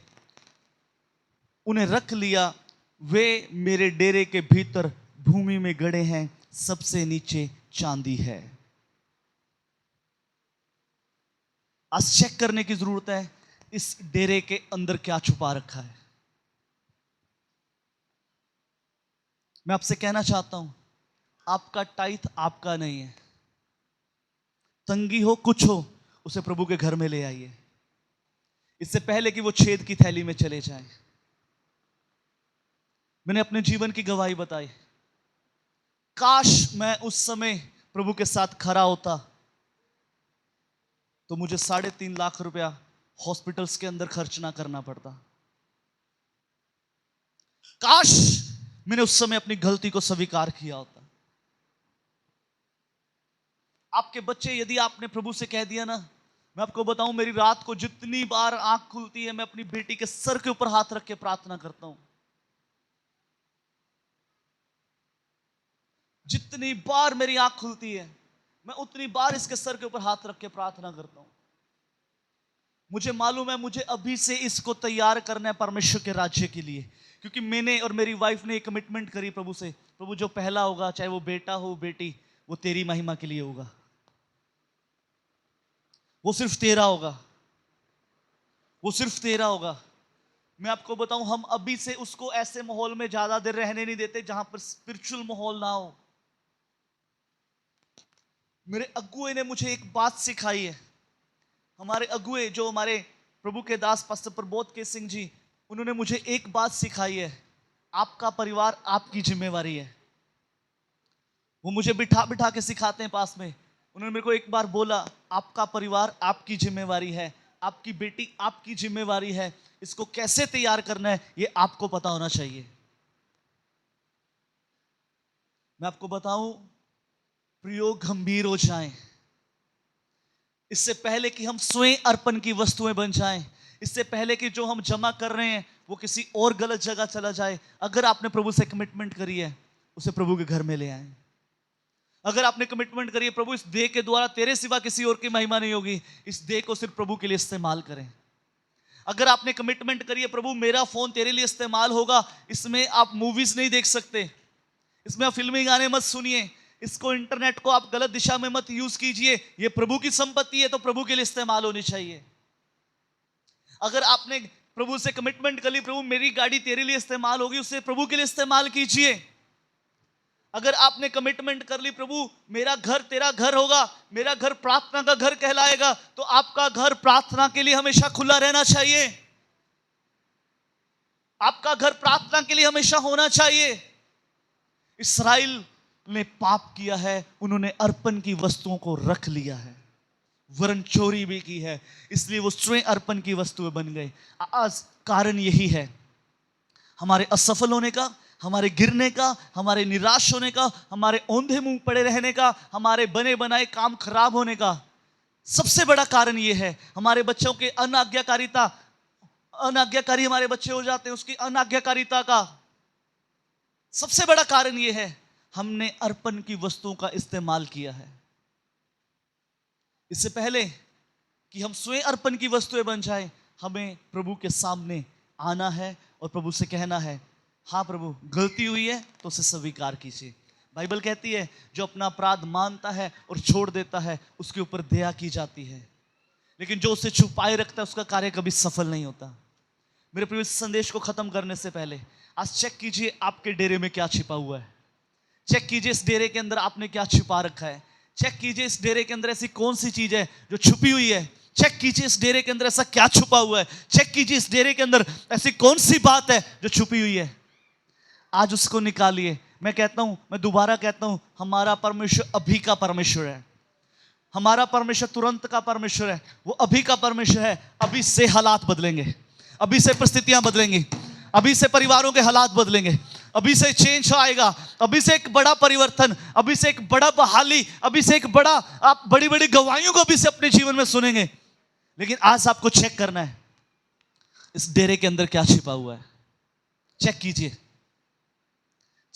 उन्हें रख लिया। वे मेरे डेरे के भीतर भूमि में गड़े हैं, सबसे नीचे चांदी है। आज चेक करने की जरूरत है, इस डेरे के अंदर क्या छुपा रखा है। मैं आपसे कहना चाहता हूं, आपका टाइथ आपका नहीं है। तंगी हो, कुछ हो, उसे प्रभु के घर में ले आइए, इससे पहले कि वो छेद की थैली में चले जाएं। मैंने अपने जीवन की गवाही बताई। काश मैं उस समय प्रभु के साथ खड़ा होता, तो मुझे 3.5 लाख रुपया हॉस्पिटल्स के अंदर खर्च ना करना पड़ता। काश मैंने उस समय अपनी गलती को स्वीकार किया होता। आपके बच्चे, यदि आपने प्रभु से कह दिया ना, मैं आपको बताऊं, मेरी रात को जितनी बार आंख खुलती है, मैं अपनी बेटी के सर के ऊपर हाथ रख के प्रार्थना करता हूं। जितनी बार मेरी आंख खुलती है, मैं उतनी बार इसके सर के ऊपर हाथ रख के प्रार्थना करता हूं। मुझे मालूम है, मुझे अभी से इसको तैयार करना है परमेश्वर के राज्य के लिए, क्योंकि मैंने और मेरी वाइफ ने एक कमिटमेंट करी प्रभु से, प्रभु जो पहला होगा, चाहे वो बेटा हो बेटी, वो तेरी महिमा के लिए होगा, वो सिर्फ तेरा होगा, वो सिर्फ तेरा होगा। मैं आपको बताऊं, हम अभी से उसको ऐसे माहौल में ज्यादा देर रहने नहीं देते जहां पर स्पिरिचुअल माहौल ना हो। मेरे अगुए ने मुझे एक बात सिखाई है, हमारे अगुए जो हमारे प्रभु के दास पास्टर प्रबोध के सिंह जी, उन्होंने मुझे एक बात सिखाई है, आपका परिवार आपकी जिम्मेवारी है। वो मुझे बिठा बिठा के सिखाते हैं पास में। उन्होंने मेरे को एक बार बोला, आपका परिवार आपकी जिम्मेवारी है, आपकी बेटी आपकी जिम्मेवारी है, इसको कैसे तैयार करना है ये आपको पता होना चाहिए। मैं आपको बताऊं, प्रयोग गंभीर हो जाएं, इससे पहले कि हम स्वयं अर्पण की वस्तुएं बन जाएं, इससे पहले कि जो हम जमा कर रहे हैं वो किसी और गलत जगह चला जाए, अगर आपने प्रभु से कमिटमेंट करी है, उसे प्रभु के घर में ले आए। अगर आपने कमिटमेंट करी है, प्रभु इस देह के द्वारा तेरे सिवा किसी और की महिमा नहीं होगी, इस देह को सिर्फ प्रभु के लिए इस्तेमाल करें। अगर आपने कमिटमेंट करी है, प्रभु मेरा फोन तेरे लिए इस्तेमाल होगा, इसमें आप मूवीज नहीं देख सकते, इसमें आप फिल्मी गाने मत सुनिए, इसको इंटरनेट को आप गलत दिशा में मत यूज कीजिए, ये प्रभु की संपत्ति है तो प्रभु के लिए इस्तेमाल होनी चाहिए। अगर आपने प्रभु से कमिटमेंट कर ली, प्रभु मेरी गाड़ी तेरे लिए इस्तेमाल होगी, उसे प्रभु के लिए इस्तेमाल कीजिए। अगर आपने कमिटमेंट कर ली, प्रभु मेरा घर तेरा घर होगा, मेरा घर प्रार्थना का घर कहलाएगा, तो आपका घर प्रार्थना के लिए हमेशा खुला रहना चाहिए, आपका घर प्रार्थना के लिए हमेशा होना चाहिए। इस्राएल ने पाप किया है, उन्होंने अर्पण की वस्तुओं को रख लिया है, वरन चोरी भी की है, इसलिए वो स्वयं अर्पण की वस्तुएं बन गए। आज कारण यही है, हमारे असफल होने का, हमारे गिरने का, हमारे निराश होने का, हमारे औंधे मुंह पड़े रहने का, हमारे बने बनाए काम खराब होने का सबसे बड़ा कारण यह है। हमारे बच्चों के अनाज्ञाकारी हमारे बच्चे हो जाते हैं, उसकी अनाज्ञाकारिता का सबसे बड़ा कारण यह है, हमने अर्पण की वस्तुओं का इस्तेमाल किया है। इससे पहले कि हम स्वयं अर्पण की वस्तुएं बन जाएं, हमें प्रभु के सामने आना है और प्रभु से कहना है, हाँ प्रभु गलती हुई है तो उसे स्वीकार कीजिए। बाइबल कहती है, जो अपना अपराध मानता है और छोड़ देता है उसके ऊपर दया की जाती है, लेकिन जो उसे छुपाए रखता है उसका कार्य कभी सफल नहीं होता। मेरे प्रिय, इस संदेश को खत्म करने से पहले आज चेक कीजिए आपके डेरे में क्या छिपा हुआ है। चेक कीजिए इस डेरे के अंदर आपने क्या छिपा रखा है। चेक कीजिए इस डेरे के अंदर ऐसी कौन सी चीज है जो छुपी हुई है। चेक कीजिए इस डेरे के अंदर ऐसा क्या छुपा हुआ है। चेक कीजिए इस डेरे के अंदर ऐसी कौन सी बात है जो छुपी हुई है। आज उसको निकालिए। मैं कहता हूं, मैं दोबारा कहता हूं, हमारा परमेश्वर अभी का परमेश्वर है। हमारा परमेश्वर तुरंत का परमेश्वर है, वो अभी का परमेश्वर है। अभी से हालात बदलेंगे, अभी से परिस्थितियां बदलेंगी, अभी से परिवारों के हालात बदलेंगे, अभी से चेंज आएगा, अभी से एक बड़ा परिवर्तन, अभी से एक बड़ा बहाली, अभी से एक बड़ा, आप बड़ी बड़ी गवाहियों को अभी से अपने जीवन में सुनेंगे। लेकिन आज आपको चेक करना है इस डेरे के अंदर क्या छिपा हुआ है। चेक कीजिए,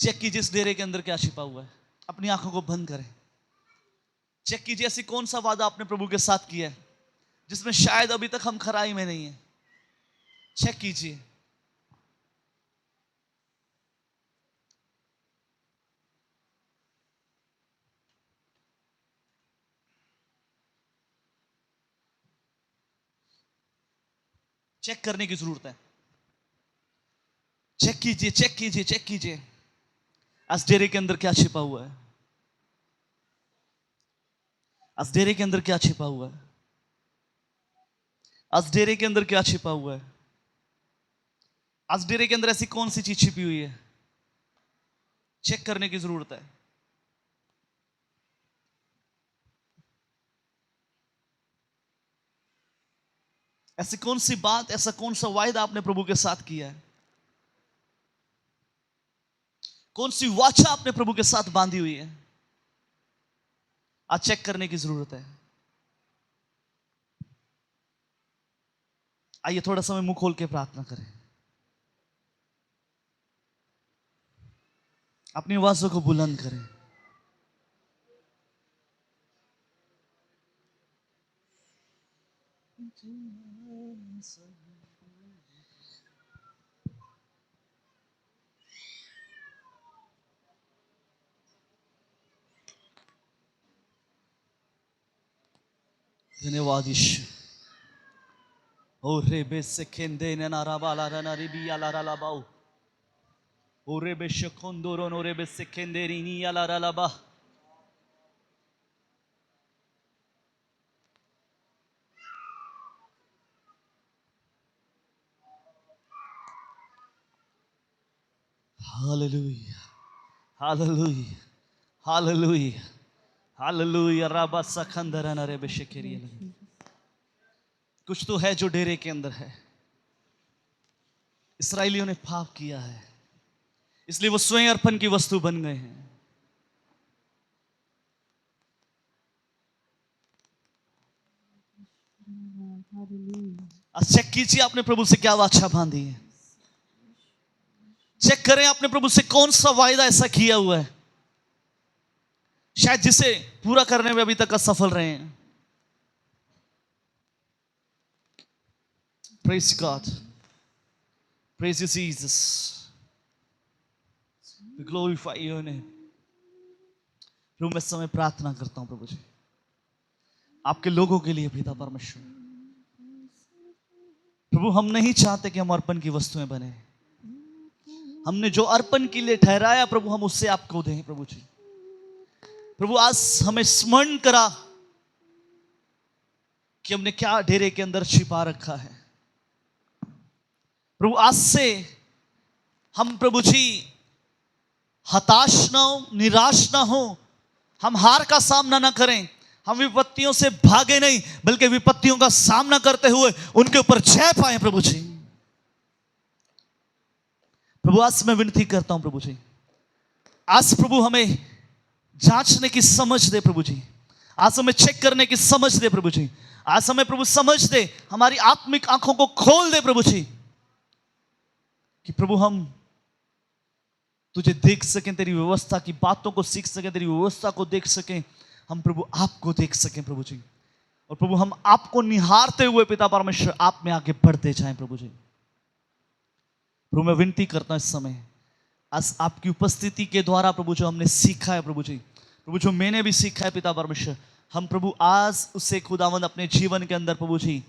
चेक कीजिए इस डेरे के अंदर क्या छिपा हुआ है। अपनी आंखों को बंद करें, चेक कीजिए ऐसी कौन सा वादा आपने प्रभु के साथ किया है जिसमें शायद अभी तक हम खराई में नहीं है। चेक कीजिए। चेक करने की जरूरत है। चेक कीजिए, चेक कीजिए, चेक कीजिए इस डेरे के अंदर क्या छिपा हुआ है। इस डेरे के अंदर क्या छिपा हुआ है। इस डेरे के अंदर क्या छिपा हुआ है। इस डेरे के अंदर ऐसी कौन सी चीज छिपी हुई है। चेक करने की जरूरत है। ऐसी कौन सी बात, ऐसा कौन सा वायदा आपने प्रभु के साथ किया है। कौन सी वाचा आपने प्रभु के साथ बांधी हुई है। आज चेक करने की जरूरत है। आइए थोड़ा समय मुंह खोल के प्रार्थना करें, अपनी आवाजों को बुलंद करें। धन्यवाद यीशु। ओरे बेसे केंदे ननारा बाला रनारी बियाला राला बाऊ। ओरे बेशे कोंदोरो नोरे बेसे केंदे रीनी याला राला बा। Hallelujah, hallelujah, hallelujah, hallelujah. राबा सखंदरा नरे बेशकेरिया। कुछ तो है जो डेरे के अंदर है। इसराइलियों ने पाप किया है, इसलिए वो स्वयं अर्पण की वस्तु बन गए हैं। आज चेक कीजिए आपने प्रभु से क्या वाचा बांधी है। चेक करें आपने प्रभु से कौन सा वायदा ऐसा किया हुआ है, शायद जिसे पूरा करने में अभी तक असफल रहे हैं। Praise God, praise you Jesus, we glorify your name। प्रभु मैं इस समय प्रार्थना करता हूं प्रभु जी आपके लोगों के लिए पिता परमेश्वर। प्रभु हम नहीं चाहते कि हम अर्पण की वस्तुएं बने। हमने जो अर्पण के लिए ठहराया प्रभु हम उससे आपको दें प्रभु जी। प्रभु आज हमें स्मरण करा कि हमने क्या डेरे के अंदर छिपा रखा है। प्रभु आज से हम प्रभु जी हताश ना हो, निराश ना हो, हम हार का सामना ना करें, हम विपत्तियों से भागे नहीं बल्कि विपत्तियों का सामना करते हुए उनके ऊपर जय पाए प्रभु जी। प्रभु आज मैं विनती करता हूं प्रभु जी, आज प्रभु हमें जांचने की समझ दे प्रभु जी, आज हमें चेक करने की समझ दे प्रभु जी, आज हमें प्रभु समझ दे, हमारी आत्मिक आंखों को खोल दे प्रभु जी, कि प्रभु हम तुझे देख सकें, तेरी व्यवस्था की बातों को सीख सकें, तेरी व्यवस्था को देख सकें, हम प्रभु आपको देख सकें प्रभु जी। और प्रभु हम आपको निहारते हुए पिता परमेश्वर आप में आगे बढ़ते जाएं प्रभु जी। प्रभु मैं विनती करता हूं इस समय आज आपकी उपस्थिति के द्वारा प्रभु जो हमने सीखा है प्रभु जी, प्रभु जो मैंने भी सीखा है पिता परमेश्वर, हम प्रभु आज उसे खुदावंद अपने जीवन के अंदर प्रभु जी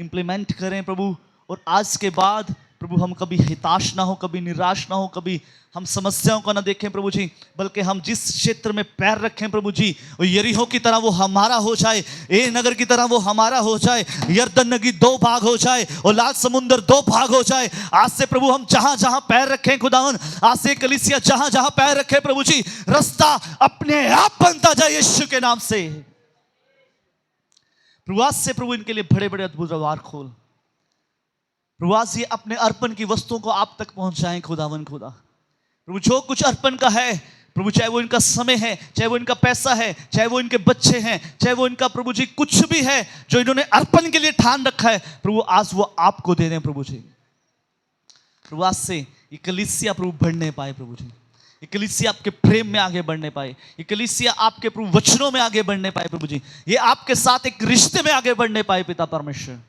इंप्लीमेंट करें प्रभु। और आज के बाद प्रभु हम कभी हताश ना हो, कभी निराश ना हो, कभी हम समस्याओं को ना देखें प्रभु जी, बल्कि हम जिस क्षेत्र में पैर रखें प्रभु जी वो यरीहो की तरह वो हमारा हो जाए, ए नगर की तरह वो हमारा हो जाए, यरदन नदी 2 भाग हो जाए और लाल समुंदर 2 भाग हो जाए। आज से प्रभु हम जहां जहां पैर रखें खुदावन, आज से कलीसिया जहां जहां पैर रखे प्रभु जी रास्ता अपने आप बनता जाए यीशु के नाम से। प्रभु आज से प्रभु इनके लिए बड़े बड़े अद्भुत द्वार खोल प्रभु। आज ये अपने अर्पण की वस्तुओं को आप तक पहुंचाएं खुदावन खुदा। प्रभु जो कुछ अर्पण का है प्रभु, चाहे वो इनका समय है, चाहे वो इनका पैसा है, चाहे वो इनके बच्चे हैं, चाहे वो इनका प्रभु जी कुछ भी है जो इन्होंने अर्पण के लिए ठान रखा है प्रभु आज वो आपको दे दें प्रभु जी। प्रभु आज से ये कलीसिया प्रभु बढ़ने पाए प्रभु जी, ये कलीसिया आपके प्रेम में आगे बढ़ने पाए, ये कलीसिया आपके प्रभु वचनों में आगे बढ़ने पाए प्रभु जी, ये आपके साथ एक रिश्ते में आगे बढ़ने पाए पिता परमेश्वर।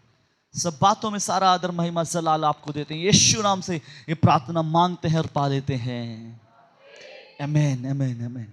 सब बातों में सारा आदर महिमा जलाल आपको देते हैं, यीशु नाम से ये प्रार्थना मांगते हैं और पा लेते हैं। आमीन आमीन आमीन।